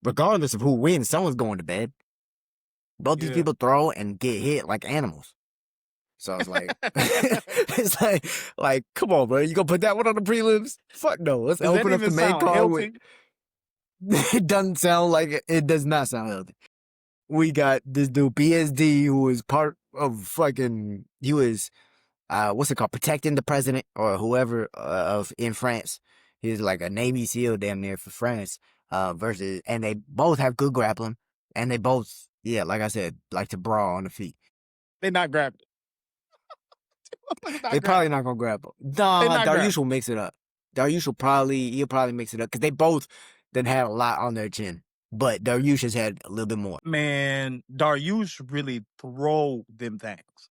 Regardless of who wins, someone's going to bed. Both these people throw and get hit like animals. So it's like, like, come on, bro. You gonna put that one on the prelims? Fuck no. Let's open up the main card with. It doesn't sound like it does not sound healthy. We got this dude BSD who was part of fucking. He was, what's it called? Protecting the president or whoever of in France. He's like a Navy SEAL damn near for France. Versus, and they both have good grappling, and they both, yeah, like I said, like to brawl on the feet. They not grabbing. They probably not gonna grapple. Nah, Dariush will mix it up. Dariush will he'll probably mix it up because they both then had a lot on their chin, but Dariush has had a little bit more. Man, Dariush really throw them things.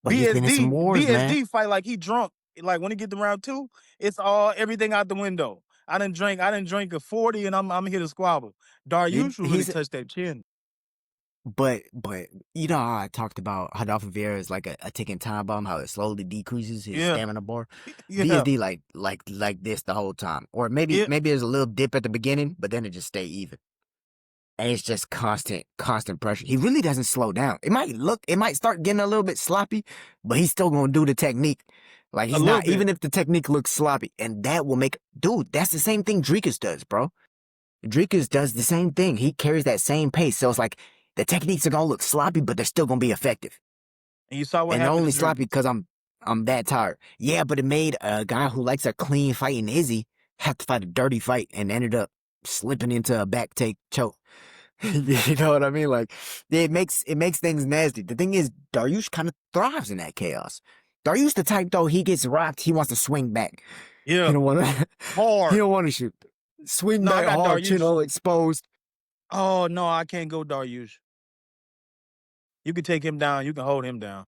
But he's been in some wars, BSD man. fight like he drunk. Like when he get to round 2, it's all everything out the window. I didn't drink a 40 and I'm here to squabble. Dariush will really touch that chin. But you know how I talked about Rodolfo Viera is like a ticking time bomb, how it slowly decreases his stamina bar. BSD like this the whole time, or maybe there's a little dip at the beginning, but then it just stay even. And it's just constant pressure. He really doesn't slow down. It might start getting a little bit sloppy, but he's still gonna do the technique. Like he's not, even if the technique looks sloppy, and that will make, dude, that's the same thing Drikas does, bro. Drikas does the same thing. He carries that same pace. So it's like the techniques are gonna look sloppy, but they're still gonna be effective. And you saw what happened. And they're only sloppy because I'm that tired. Yeah, but it made a guy who likes a clean fight in Izzy have to fight a dirty fight and ended up slipping into a back take choke. You know what I mean? Like it makes things nasty. The thing is, Dariush kind of thrives in that chaos. Dariush the type though, he gets rocked, he wants to swing back. Yeah, he don't want to hard. He don't want to shoot. Swing back hard, chin all exposed. Oh no, I can't go Dariush. You can take him down. You can hold him down.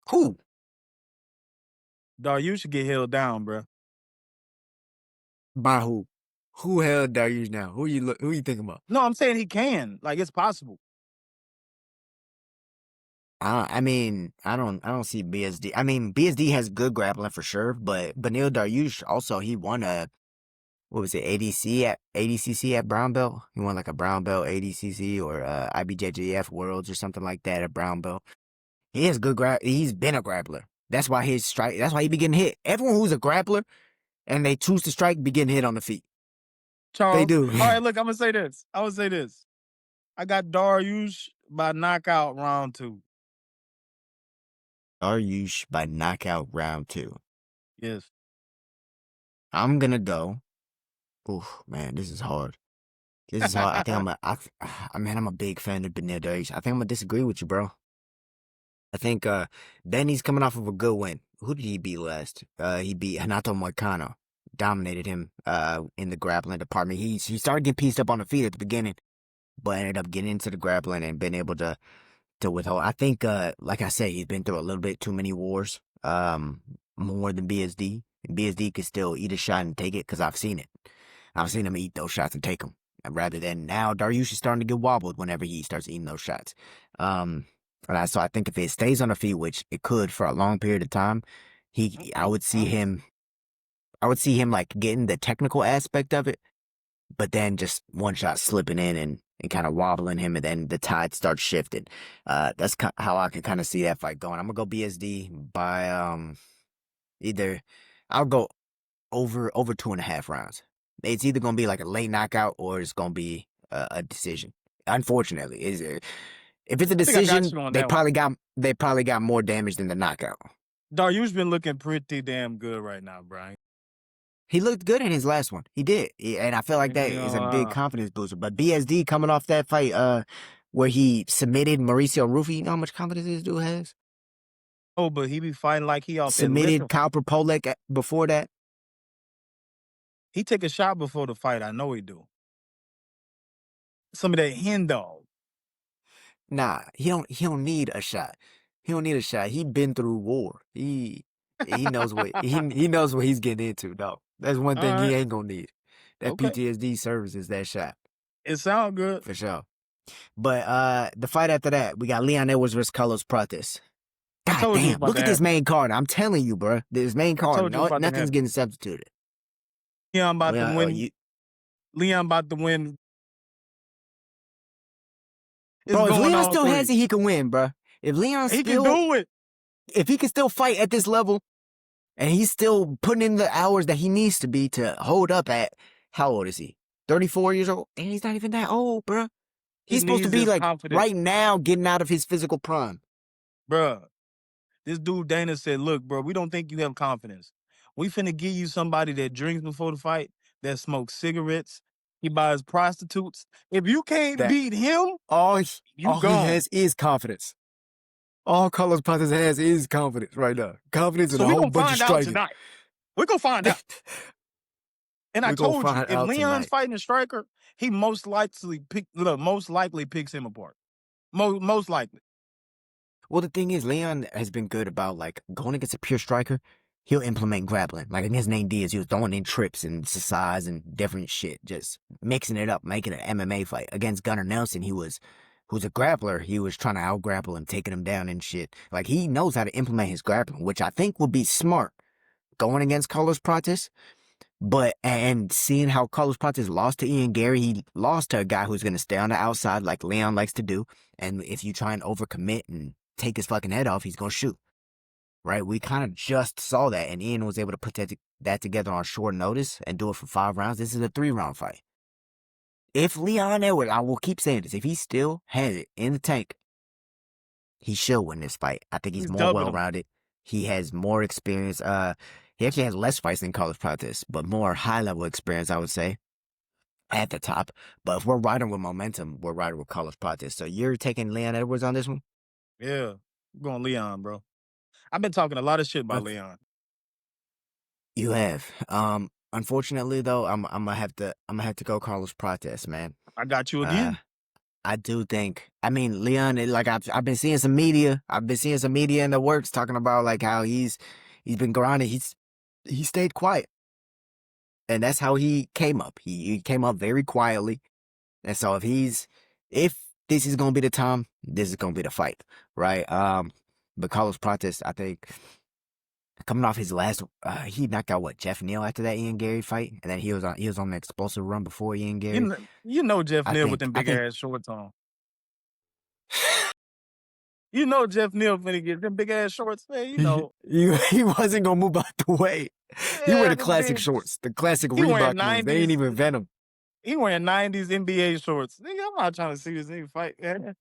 Who? Dariush should get held down, bro. By who? Who held Dariush now? Who you thinking about? No, I'm saying he can. Like, it's possible. I mean, I don't see BSD. I mean, BSD has good grappling for sure, but Beniel Dariush also, he won a, what was it, ADCC at brown belt. He won like a brown belt ADCC or IBJJF Worlds or something like that at brown belt. He has good he's been a grappler. That's why his strike. That's why he be getting hit. Everyone who's a grappler and they choose to strike be getting hit on the feet. Charles. They do. All right, look, I'm gonna say this. I got Dariush by knockout round 2. Dariush by knockout round 2. Yes. I'm gonna go. Oof, man, this is hard. This is hard. I think I'm a big fan of Beniel Dariush. I think I'm gonna disagree with you, bro. I think Denis coming off of a good win. Who did he beat last? He beat Renato Moicano. Dominated him in the grappling department. He started getting pieced up on the feet at the beginning, but ended up getting into the grappling and been able to withhold. I think, like I said, he's been through a little bit too many wars, more than BSD. BSD could still eat a shot and take it because I've seen it. I've seen him eat those shots and take them. Rather than now, Dariush is starting to get wobbled whenever he starts eating those shots. So I think if it stays on the feet, which it could for a long period of time, I would see him like getting the technical aspect of it, but then just one shot slipping in and kind of wobbling him, and then the tide starts shifting. That's how I can kind of see that fight going. I'm gonna go BSD by either I'll go over 2.5 rounds. It's either gonna be like a late knockout or it's gonna be a decision. Unfortunately, if it's a decision, they probably got more damage than the knockout. Dariush been looking pretty damn good right now, Brian. He looked good in his last one. He did. And I feel like that is a big confidence booster. But BSD coming off that fight where he submitted Mauricio Rufy, you know how much confidence this dude has? Oh, but he be fighting like he off submitted Cowper Polek before that. He take a shot before the fight. I know he do. Some of that hen dog. Nah, he don't need a shot. He don't need a shot. He been through war. He knows what he knows what he's getting into, dog. That's one thing he ain't gonna need. That PTSD services that shot. It sounds good. For sure. But the fight after that, we got Leon Edwards versus Carlos Prates. God damn, look at this main card. I'm telling you, bro. This main card, nothing's getting substituted. Leon about to win. Leon about to win. Bro, if Leon still has it, he can win, bro. If Leon he can do it. If he can still fight at this level, and he's still putting in the hours that he needs to be to hold up at, how old is he? 34 years old? And he's not even that old, bro. He's supposed to be like right now getting out of his physical prime. Bruh, this dude Dana said, look, bro, we don't think you have confidence. We finna give you somebody that drinks before the fight, that smokes cigarettes, he buys prostitutes. If you can't beat him, all he has is confidence. All Carlos Prates has is confidence right now. Confidence in a whole bunch of striking. We're going to find out. And I told you, if Leon's fighting a striker, he most likely picks him apart. Most likely. Well, the thing is, Leon has been good about, like, going against a pure striker, he'll implement grappling. Like, against Nate Diaz, he was throwing in trips and size and different shit, just mixing it up, making an MMA fight. Against Gunnar Nelson, who's a grappler, he was trying to out-grapple him, taking him down and shit. Like, he knows how to implement his grappling, which I think will be smart going against Carlos Prates. But, and seeing how Carlos Prates lost to Ian Gary, he lost to a guy who's going to stay on the outside like Leon likes to do. And if you try and overcommit and take his fucking head off, he's going to shoot. Right? We kind of just saw that, and Ian was able to put that together on short notice and do it for 5 rounds. This is a 3-round fight. If Leon Edwards, I will keep saying this, if he still has it in the tank, he should win this fight. I think he's more well-rounded. He has more experience. He actually has less fights than Carlos Prates, but more high-level experience, I would say, at the top. But if we're riding with momentum, we're riding with Carlos Prates. So you're taking Leon Edwards on this one? Yeah, I'm going Leon, bro. I've been talking a lot of shit about Leon. You have. Unfortunately, though, I'm gonna have to go Carlos Prates, man. I got you again. I do think. I mean, Leon. Like I've been seeing some media. I've been seeing some media in the works talking about like how he's been grinding. He stayed quiet. And that's how he came up. He came up very quietly. And so if this is gonna be the time, this is gonna be the fight, right? But Carlos Prates, I think, coming off his last, he knocked out what, Jeff Neal after that Ian Gary fight, and then he was on an explosive run before Ian Gary. You know Jeff Neal with them big ass shorts on. You know Jeff Neal finna get them big ass shorts, man. You know he wasn't gonna move out the way. He wear the classic shorts, the classic Reebok ones. They ain't even Venom. He wearing 90s NBA shorts. Nigga, I'm not trying to see this nigga fight, man.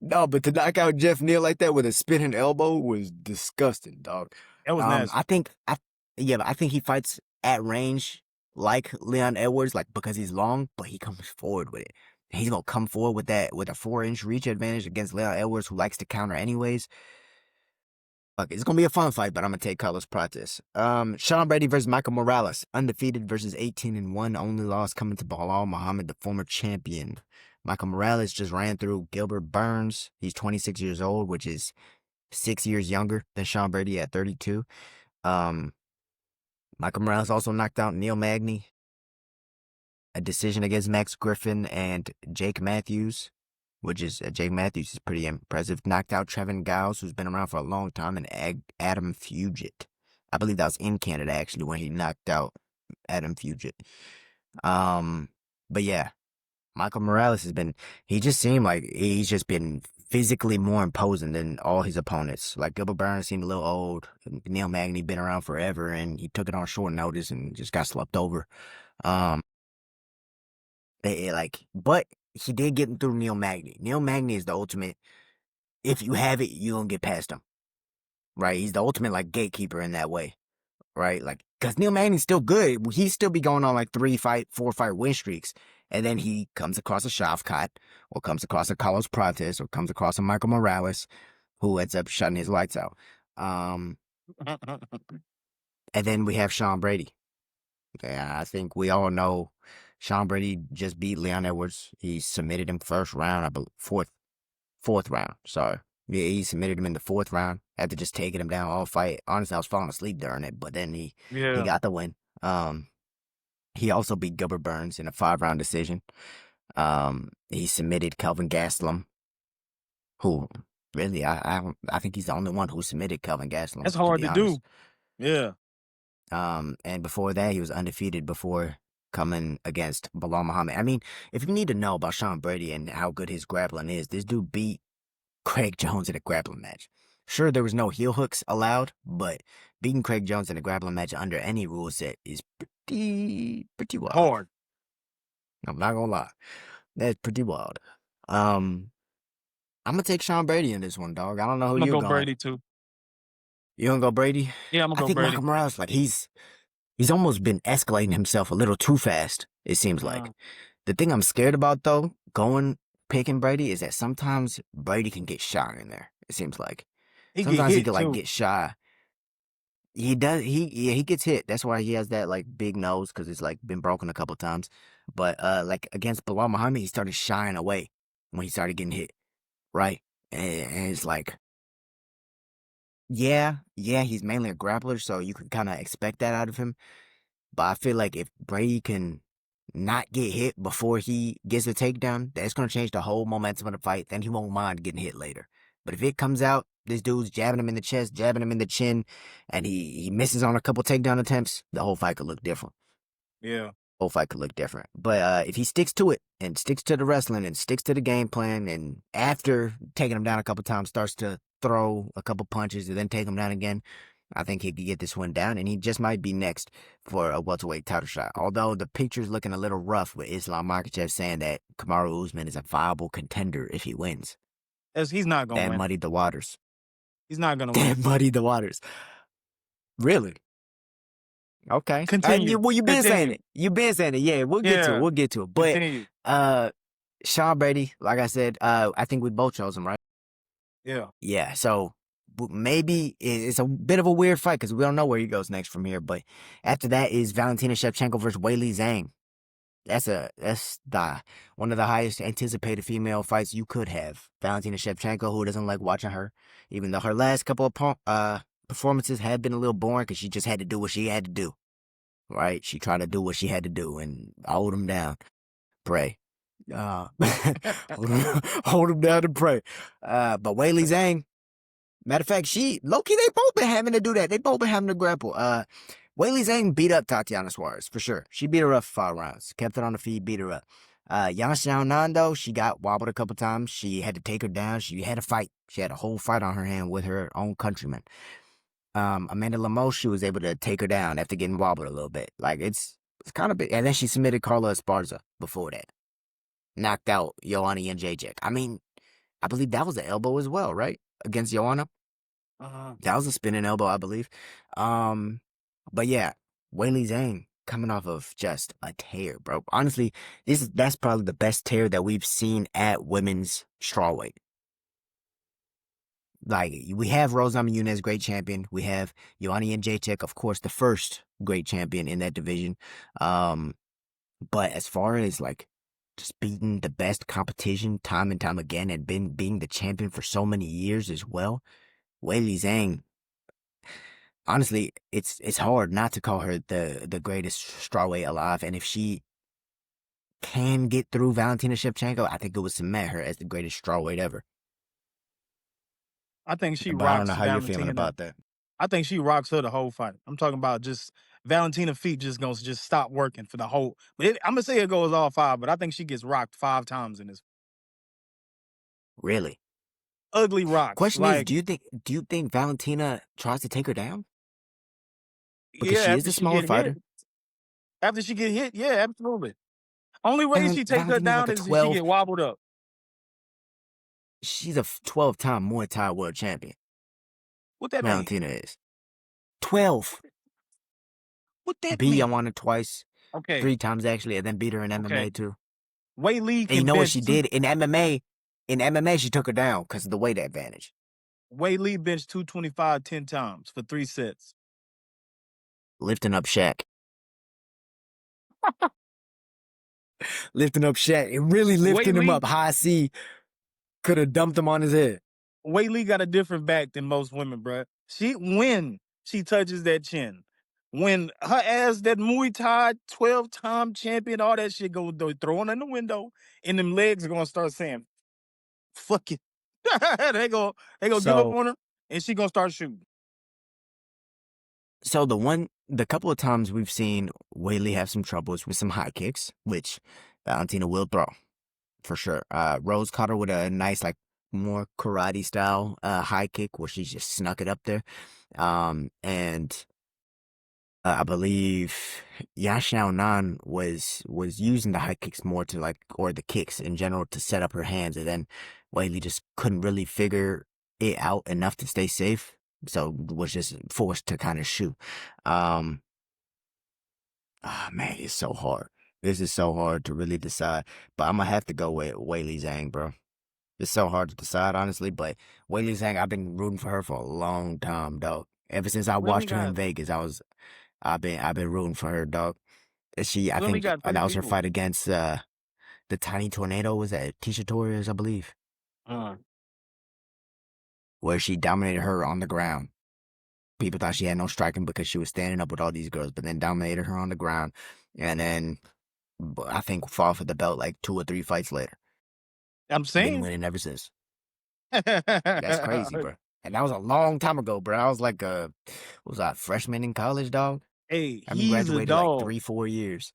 No, but to knock out Jeff Neal like that with a spinning elbow was disgusting, dog. That was nasty. I think he fights at range like Leon Edwards, like because he's long, but he comes forward with it. He's gonna come forward with a 4-inch reach advantage against Leon Edwards, who likes to counter anyways. Look, it's gonna be a fun fight, but I'm gonna take Carlos Prates. Sean Brady versus Michael Morales, undefeated versus 18-1, only loss coming to Belal Muhammad, the former champion. Michael Morales just ran through Gilbert Burns. He's 26 years old, which is 6 years younger than Sean Brady at 32. Michael Morales also knocked out Neil Magny, a decision against Max Griffin and Jake Matthews, which is Jake Matthews is pretty impressive. Knocked out Trevin Giles, who's been around for a long time, and Adam Fugit. I believe that was in Canada actually when he knocked out Adam Fugit. But yeah, Michael Morales he just seemed like he's just been physically more imposing than all his opponents. Like Gilbert Burns seemed a little old. Neil Magny been around forever, and he took it on short notice and just got slept over. But he did get him through Neil Magny. Neil Magny is the ultimate. If you have it, you're gonna get past him, right? He's the ultimate like gatekeeper in that way, right? Like, cause Neil Magny's still good. He still be going on like 4 fight win streaks, and then he comes across a Shavkat, or comes across a Carlos Prates, or comes across a Michael Morales, who ends up shutting his lights out. And then we have Sean Brady. I think we all know Sean Brady just beat Leon Edwards. He submitted him first round, I believe, fourth round. Sorry. Yeah, he submitted him in the 4th round after just taking him down all fight. Honestly, I was falling asleep during it, but then he got the win. He also beat Gilbert Burns in a 5-round decision. He submitted Kelvin Gastelum, who really I think he's the only one who submitted Kelvin Gastelum. That's hard to do. Yeah. And before that, he was undefeated before coming against Belal Muhammad. I mean, if you need to know about Sean Brady and how good his grappling is, this dude beat Craig Jones in a grappling match. Sure, there was no heel hooks allowed, but beating Craig Jones in a grappling match under any rule set is pretty wild. Hard. I'm not gonna lie. That's pretty wild. I'm gonna take Sean Brady in this one, dog. I don't know who you're going. I'm gonna go Brady too. You gonna go Brady? Yeah, I'm gonna go I think Brady. Michael Morales, like he's almost been escalating himself a little too fast, it seems like. The thing I'm scared about though, picking Brady, is that sometimes Brady can get shy in there, it seems like. Sometimes he can like get shy. He does. He gets hit. That's why he has that like big nose, because it's like been broken a couple times. But like against Belal Muhammad, he started shying away when he started getting hit, right? And it's like, yeah, he's mainly a grappler, so you can kind of expect that out of him. But I feel like if Brady can not get hit before he gets a takedown, that's gonna change the whole momentum of the fight. Then he won't mind getting hit later. But if it comes out, this dude's jabbing him in the chest, jabbing him in the chin, and he misses on a couple takedown attempts, the whole fight could look different. Yeah. Whole fight could look different. But if he sticks to it and sticks to the wrestling and sticks to the game plan, and after taking him down a couple times starts to throw a couple punches and then take him down again, I think he could get this one down, and he just might be next for a welterweight title shot. Although the picture's looking a little rough with Islam Makhachev saying that Kamaru Usman is a viable contender if he wins. He's not going to win. That muddied the waters. He's not going to win. That muddied the waters. Really? Okay. Continue. You've been saying it. You've been saying it. Yeah, we'll get to it. We'll get to it. But Continue. Sean Brady, like I said, I think we both chose him, right? Yeah. Yeah, so maybe it's a bit of a weird fight because we don't know where he goes next from here. But after that is Valentina Shevchenko versus Weili Zhang. That's one of the highest anticipated female fights you could have. Valentina Shevchenko, who doesn't like watching her, even though her last couple of performances have been a little boring because she just had to do what she had to do, right? She tried to do what she had to do and hold him down, pray. Hold him down and pray. But Weili Zhang, matter of fact, low-key, they both been having to do that. They both been having to grapple. Weili Zhang beat up Tatiana Suarez, for sure. She beat her up for 5 rounds. Kept it on the feet, beat her up. Yan Xiaonan, though, she got wobbled a couple times. She had to take her down. She had a fight. She had a whole fight on her hand with her own countryman. Amanda Lemos, she was able to take her down after getting wobbled a little bit. Like, it's kind of big. And then she submitted Carla Esparza before that. Knocked out Joanna Jędrzejczyk. I mean, I believe that was an elbow as well, right? Against Joanna. That was a spinning elbow, I believe. But yeah, Weili Zhang coming off of just a tear, bro. Honestly, that's probably the best tear that we've seen at women's strawweight. Like, we have Rose Namajunas, great champion. We have Joanna Jędrzejczyk, of course, the first great champion in that division. But as far as like just beating the best competition time and time again and being the champion for so many years as well, Weili Zhang, honestly, it's hard not to call her the greatest strawweight alive. And if she can get through Valentina Shevchenko, I think it would cement her as the greatest strawweight ever. I think she But rocks I don't know how Valentina. you're feeling about that. I think she rocks her the whole fight. I'm talking about just Valentina feet just gonna just stop working for the whole. But I'm gonna say it goes all 5, but I think she gets rocked 5 times in this. Really? Ugly rocks. Question like, is, do you think Valentina tries to take her down? Because yeah, she is after a she smaller get fighter. hit. After she get hit, yeah, absolutely. Only way she takes her Valentina's down like a is if she 12. get wobbled up. She's a 12-time Muay Thai world champion. What that mean? Valentina is 12. What that Beat mean? Joanna twice, Okay. 3 times actually, and then beat her in MMA Okay. too. Weili And can you know what bench she did in MMA? In MMA, she took her down because of the weight advantage. Weili benched 225 10 times for 3 sets. Lifting up Shaq. Lifting up Shaq. It really lifting him up. High C. Could have dumped him on his head. Weili got a different back than most women, bruh. When she touches that chin, when her ass, that Muay Thai 12-time champion, all that shit go throwing in the window, and them legs are gonna start saying, "Fuck it." they go give up on her, and she gonna start shooting. So the couple of times we've seen Weili have some troubles with some high kicks, which Valentina will throw for sure. Rose caught her with a nice, like, more karate style high kick where she just snuck it up there. And I believe Ya Xiaonan was using the high kicks more to, like, or the kicks in general, to set up her hands, and then Weili just couldn't really figure it out enough to stay safe, so was just forced to kind of shoot. Man, it's so hard. This is so hard to really decide, but I'm gonna have to go with Weili Zhang, bro. It's so hard to decide, honestly, but Weili Zhang, I've been rooting for her for a long time, dog. Ever since I watched her in Vegas, I've been rooting for her, dog. I think that was her fight against the Tiny Tornado. Was that Tisha Torres, I believe? Where she dominated her on the ground. People thought she had no striking because she was standing up with all these girls, but then dominated her on the ground, and then I think fought for the belt like 2 or 3 fights later. I'm saying. Been winning ever since. That's crazy, bro. And that was a long time ago, bro. I was like what was I, freshman in college, dog? Hey, I've been graduated like 3-4 years.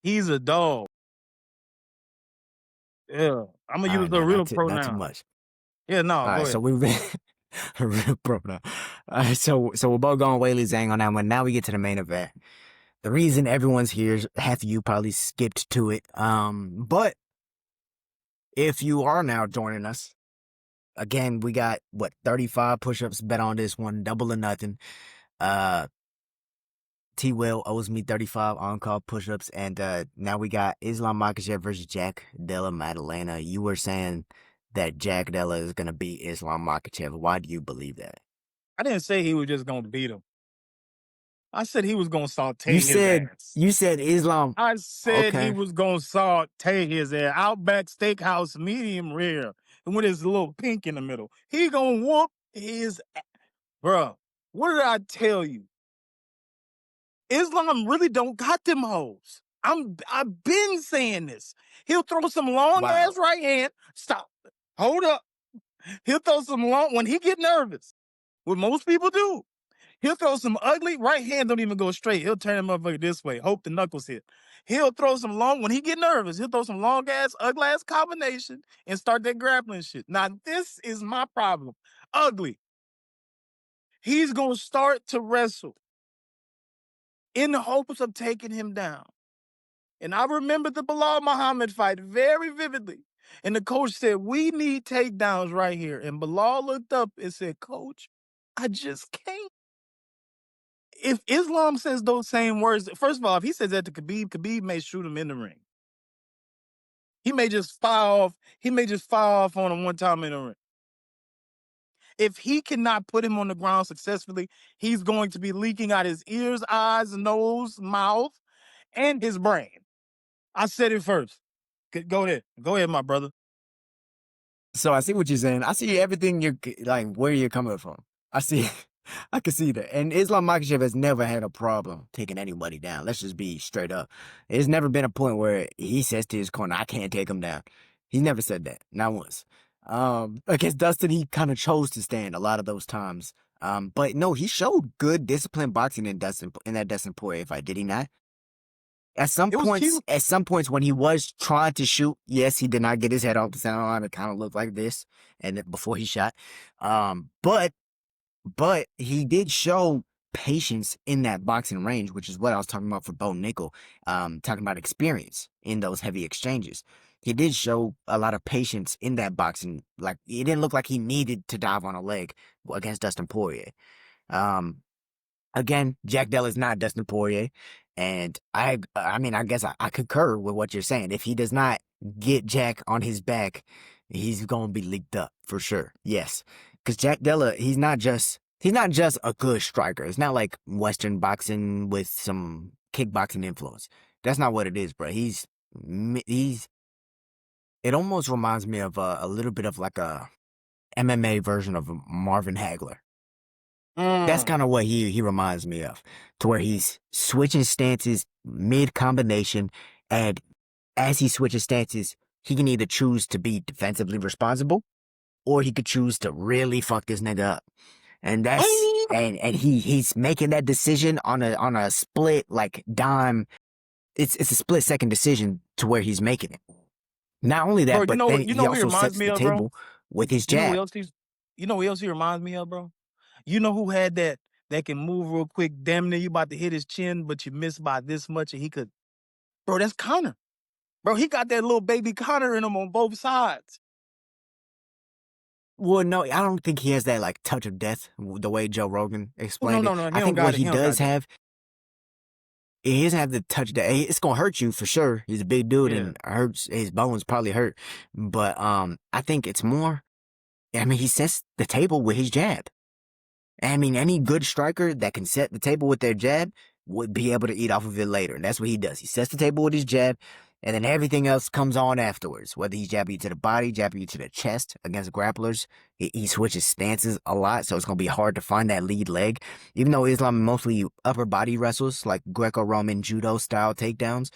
He's a dog. Yeah, I'm gonna use the real pronoun. Not too much. Yeah, no. All right, so we've been a real pronoun. All right, so we're both going Weili Zhang on that one. Now we get to the main event. The reason everyone's here, half of you probably skipped to it. But if you are now joining us, again, we got 35 push-ups bet on this one, double or nothing. T-Will owes me 35 on-call push-ups, and now we got Islam Makhachev versus Jack Della Maddalena. You were saying that Jack Della is gonna beat Islam Makhachev. Why do you believe that? I didn't say he was just gonna beat him. I said he was gonna saute his ass. You said Islam. I said he was gonna saute his ass. Outback Steakhouse, medium rare, and with his little pink in the middle. He gonna whoop his, bruh. What did I tell you? Islam really don't got them hoes. I've been saying this. He'll throw some long ass right hand. Stop. Hold up. He'll throw some long when he get nervous. What most people do. He'll throw some ugly right hand. Don't even go straight. He'll turn him motherfucker this way. Hope the knuckles hit. He'll throw some long when he get nervous. He'll throw some long ass, ugly ass combination and start that grappling shit. Now this is my problem. Ugly. He's gonna start to wrestle in the hopes of taking him down. And I remember the Bilal Muhammad fight very vividly. And the coach said, we need takedowns right here. And Bilal looked up and said, Coach, I just can't. If Islam says those same words, first of all, if he says that to Khabib, Khabib may shoot him in the ring. He may just fire off on him one time in the ring. If he cannot put him on the ground successfully, he's going to be leaking out his ears, eyes, nose, mouth, and his brain. I said it first. Go ahead. Go ahead, my brother. So I see what you're saying. I see everything you're like, where you're coming from. I see, I can see that. And Islam Makhachev has never had a problem taking anybody down. Let's just be straight up. There's never been a point where he says to his corner, I can't take him down. He's never said that. Not once. Against Dustin, he kind of chose to stand a lot of those times. But no, he showed good disciplined boxing in that Dustin Poirier fight, did he not? At some points when he was trying to shoot, yes, he did not get his head off the center line. It kind of looked like this, and before he shot, but he did show patience in that boxing range, which is what I was talking about for Bo Nickal. Talking about experience in those heavy exchanges. He did show a lot of patience in that boxing. Like, it didn't look like he needed to dive on a leg against Dustin Poirier. Again, Jack Della is not Dustin Poirier. And I mean, I guess I concur with what you're saying. If he does not get Jack on his back, he's going to be leaked up for sure. Yes. Because Jack Della, he's not just a good striker. It's not like Western boxing with some kickboxing influence. That's not what it is, bro. It almost reminds me of a little bit of like a MMA version of Marvin Hagler. That's kind of what he reminds me of, to where he's switching stances mid-combination, and as he switches stances, he can either choose to be defensively responsible, or he could choose to really fuck this nigga up. And that's and he's making that decision on a split like dime. It's a split second decision to where he's making it. Not only that, but then he also sets the table with his jab. You know what else he reminds me of, bro? You know who had that can move real quick, damn near you about to hit his chin, but you missed by this much, and he could... Bro, that's Conor. Bro, he got that little baby Conor in him on both sides. Well, no, I don't think he has that, like, touch of death, the way Joe Rogan explained it. I think what he does have... He doesn't have the touch that... It's going to hurt you, for sure. He's a big dude, and hurts. His bones probably hurt. But I think it's more... I mean, he sets the table with his jab. I mean, any good striker that can set the table with their jab would be able to eat off of it later. And that's what he does. He sets the table with his jab, and then everything else comes on afterwards. Whether he's jabbing you to the body, jabbing you to the chest against grapplers, he switches stances a lot, so it's going to be hard to find that lead leg. Even though Islam mostly upper body wrestles, like Greco-Roman judo style takedowns,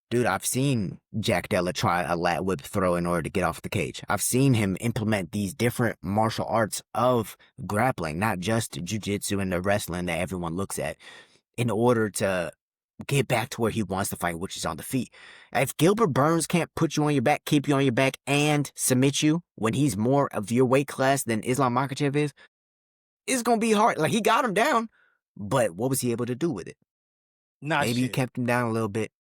dude, I've seen Jack Della try a lat whip throw in order to get off the cage. I've seen him implement these different martial arts of grappling, not just jiu-jitsu and the wrestling that everyone looks at, in order to get back to where he wants to fight, which is on the feet. If Gilbert Burns can't put you on your back, keep you on your back, and submit you when he's more of your weight class than Islam Makhachev is, it's going to be hard. Like, he got him down, but what was he able to do with it? Maybe he kept him down a little bit.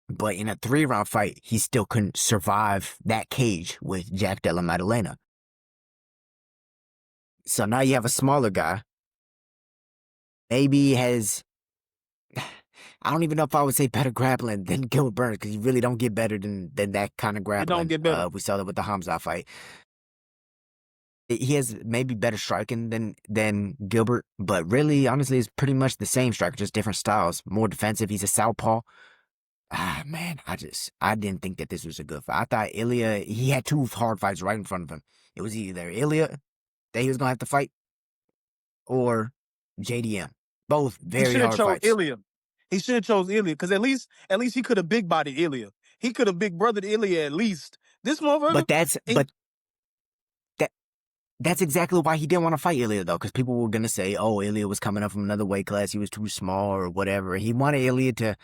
But in a 3-round fight, he still couldn't survive that cage with Jack Della Maddalena. So now you have a smaller guy. Maybe he has... I don't even know if I would say better grappling than Gilbert Burns, because you really don't get better than that kind of grappling. It don't get better. We saw that with the Hamza fight. He has maybe better striking than Gilbert, but really, honestly, it's pretty much the same striker, just different styles. More defensive. He's a southpaw. Man, I didn't think that this was a good fight. I thought Ilya, he had 2 hard fights right in front of him. It was either Ilya that he was going to have to fight, or JDM. Both He very should have hard chose fights. Ilya. He should have chose Ilya because at least he could have big bodied Ilya. He could have big brothered Ilya at least. This motherfucker. But that's exactly why he didn't want to fight Ilya, though, because people were going to say, oh, Ilya was coming up from another weight class. He was too small or whatever. He wanted Ilya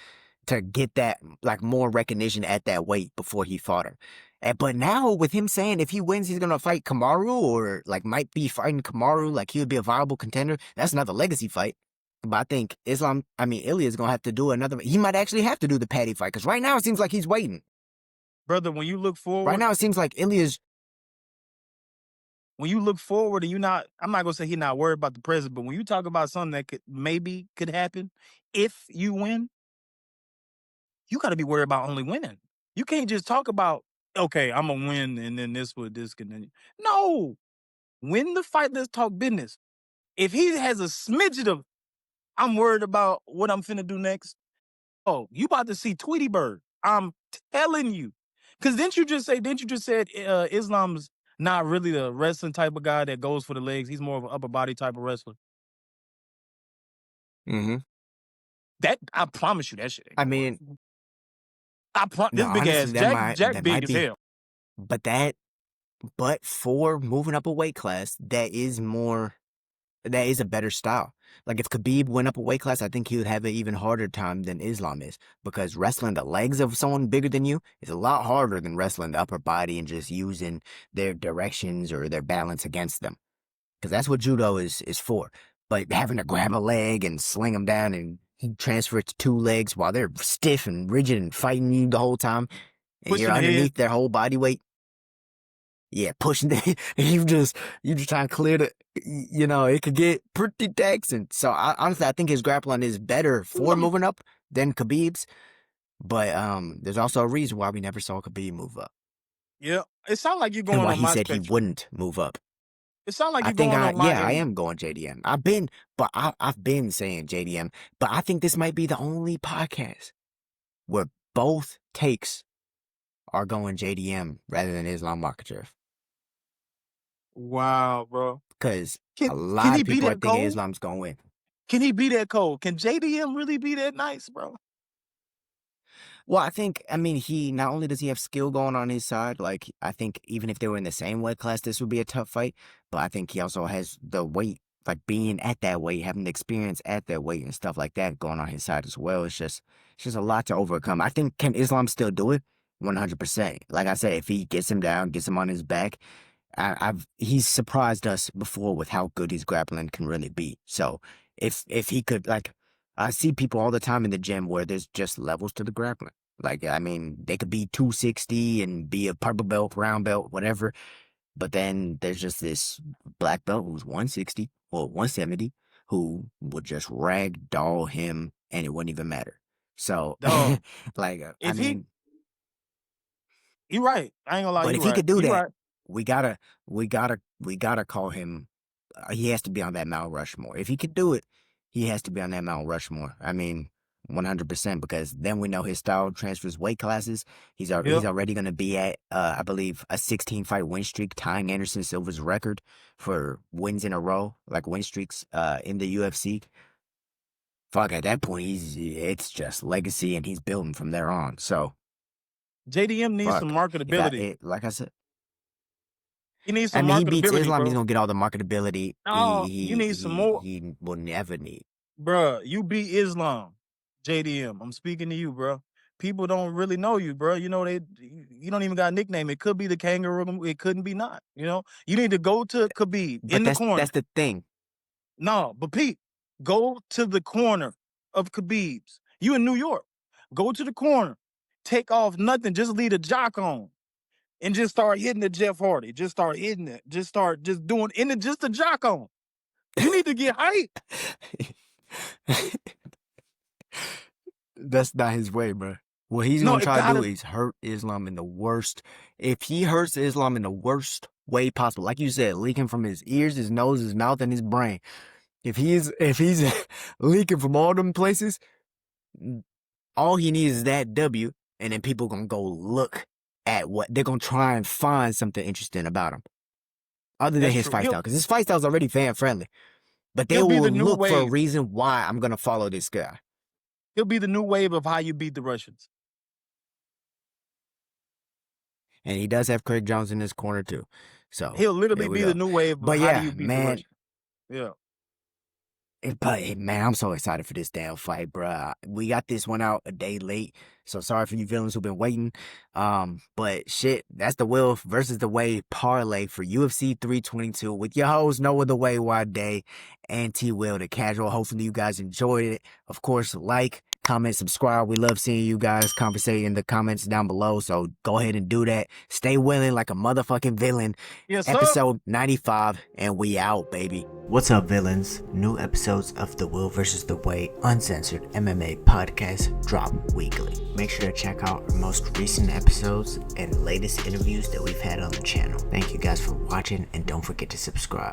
to get that, like, more recognition at that weight before he fought him. But now, with him saying if he wins, he's going to fight Kamaru or, like, might be fighting Kamaru, like, he would be a viable contender, that's another legacy fight. But I think Ilya is going to have to do another. He might actually have to do the Paddy fight, because right now it seems like he's waiting. Brother, when you look forward. Right now it seems like Ilya's. When you look forward and I'm not going to say he's not worried about the present, but when you talk about something that could happen if you win, you got to be worried about only winning. You can't just talk about, okay, I'm going to win and then this continue. No. Win the fight, let's talk business. If he has a smidget of, I'm worried about what I'm finna do next, oh, you about to see Tweety Bird. I'm telling you. Because didn't you just say Islam's not really the wrestling type of guy that goes for the legs? He's more of an upper body type of wrestler. Mm-hmm. That, I promise you that shit ain't I gonna mean, work. This big honestly, ass Jack big as hell. But for moving up a weight class, that is a better style. Like, if Khabib went up a weight class, I think he would have an even harder time than Islam is, because wrestling the legs of someone bigger than you is a lot harder than wrestling the upper body and just using their directions or their balance against them. Because that's what judo is for. But having to grab a leg and sling them down and transfer it to two legs while they're stiff and rigid and fighting you the whole time, and Pushing you're the underneath head. their whole body weight. Yeah, pushing the, you just trying to clear it could get pretty taxing. So honestly, I think his grappling is better for moving up than Khabib's. But there's also a reason why we never saw Khabib move up. Yeah, it sounds like you're And going why on he my said spectrum. he wouldn't move up. It sounds like you're going on my I end. am going JDM. I've been saying JDM, but I think this might be the only podcast where both takes are going JDM rather than Islam Makhachev. Wow, bro. Because a Can lot he of be people are that thinking cold? Islam's going to win. Can he be that cold? Can JDM really be that nice, bro? Well, he not only does he have skill going on his side, like, I think even if they were in the same weight class, this would be a tough fight. But I think he also has the weight, like being at that weight, having the experience at that weight and stuff like that going on his side as well. It's just a lot to overcome. I think, can Islam still do it? 100%. Like I said, if he gets him down, gets him on his back, he's surprised us before with how good his grappling can really be. So if he could, like, I see people all the time in the gym where there's just levels to the grappling. Like, they could be 260 and be a purple belt, brown belt, whatever. But then there's just this black belt who's 160 or 170 who would just ragdoll him and it wouldn't even matter. So, like, you're right. I ain't gonna lie. but if You he right. could do You that, right. we gotta call him. He has to be on that Mount Rushmore. If he could do it, he has to be on that Mount Rushmore. 100%, because then we know his style transfers weight classes. He's already going to be at, I believe, a 16-fight win streak, tying Anderson Silva's record for wins in a row, like win streaks in the UFC. Fuck, at that point, it's just legacy, and he's building from there on. So JDM needs some marketability. Like I said, he needs some he beats marketability, Islam, bro. he's going to get all the marketability No, you need some more. he will never need. Bruh, you beat Islam, JDM. I'm speaking to you, bro. People don't really know you, bro. You know, you don't even got a nickname. It could be the kangaroo. It couldn't be not. You know, you need to go to Khabib in the corner. That's the thing. No, but Pete, go to the corner of Khabib's. You in New York. Go to the corner. Take off nothing. Just leave the jock on. And just start hitting the Jeff Hardy. Just start hitting it. Just start doing just the jock on. You need to get hype. That's not his way, bro. What he's gonna try to do is hurt Islam in the worst. If he hurts Islam in the worst way possible, like you said, leaking from his ears, his nose, his mouth, and his brain. If he's leaking from all them places, all he needs is that W, and then people gonna go look at what they're gonna try and find something interesting about him, other than his fight style, because his fight style is already fan friendly. But they He'll be will the new look for a wave. reason why I'm gonna follow this guy. He'll be the new wave of how you beat the Russians. And he does have Craig Jones in his corner too. So He'll literally be the new wave of how do you beat the Russians. Yeah. But man, I'm so excited for this damn fight, bruh. We got this one out a day late, so sorry for you villains who've been waiting. But shit, that's the Will versus the Way parlay for UFC 322 with your host Noah the Way Wade and T Will the Casual. Hopefully you guys enjoyed it. Of course, like, comment, subscribe. We love seeing you guys conversate in the comments down below, so go ahead and do that. Stay willing like a motherfucking villain. Yes, sir. Episode 95, and we out, baby. What's up, villains? New episodes of the Will vs. the Way Uncensored MMA podcast drop weekly. Make sure to check out our most recent episodes and latest interviews that we've had on the channel. Thank you guys for watching, and don't forget to subscribe.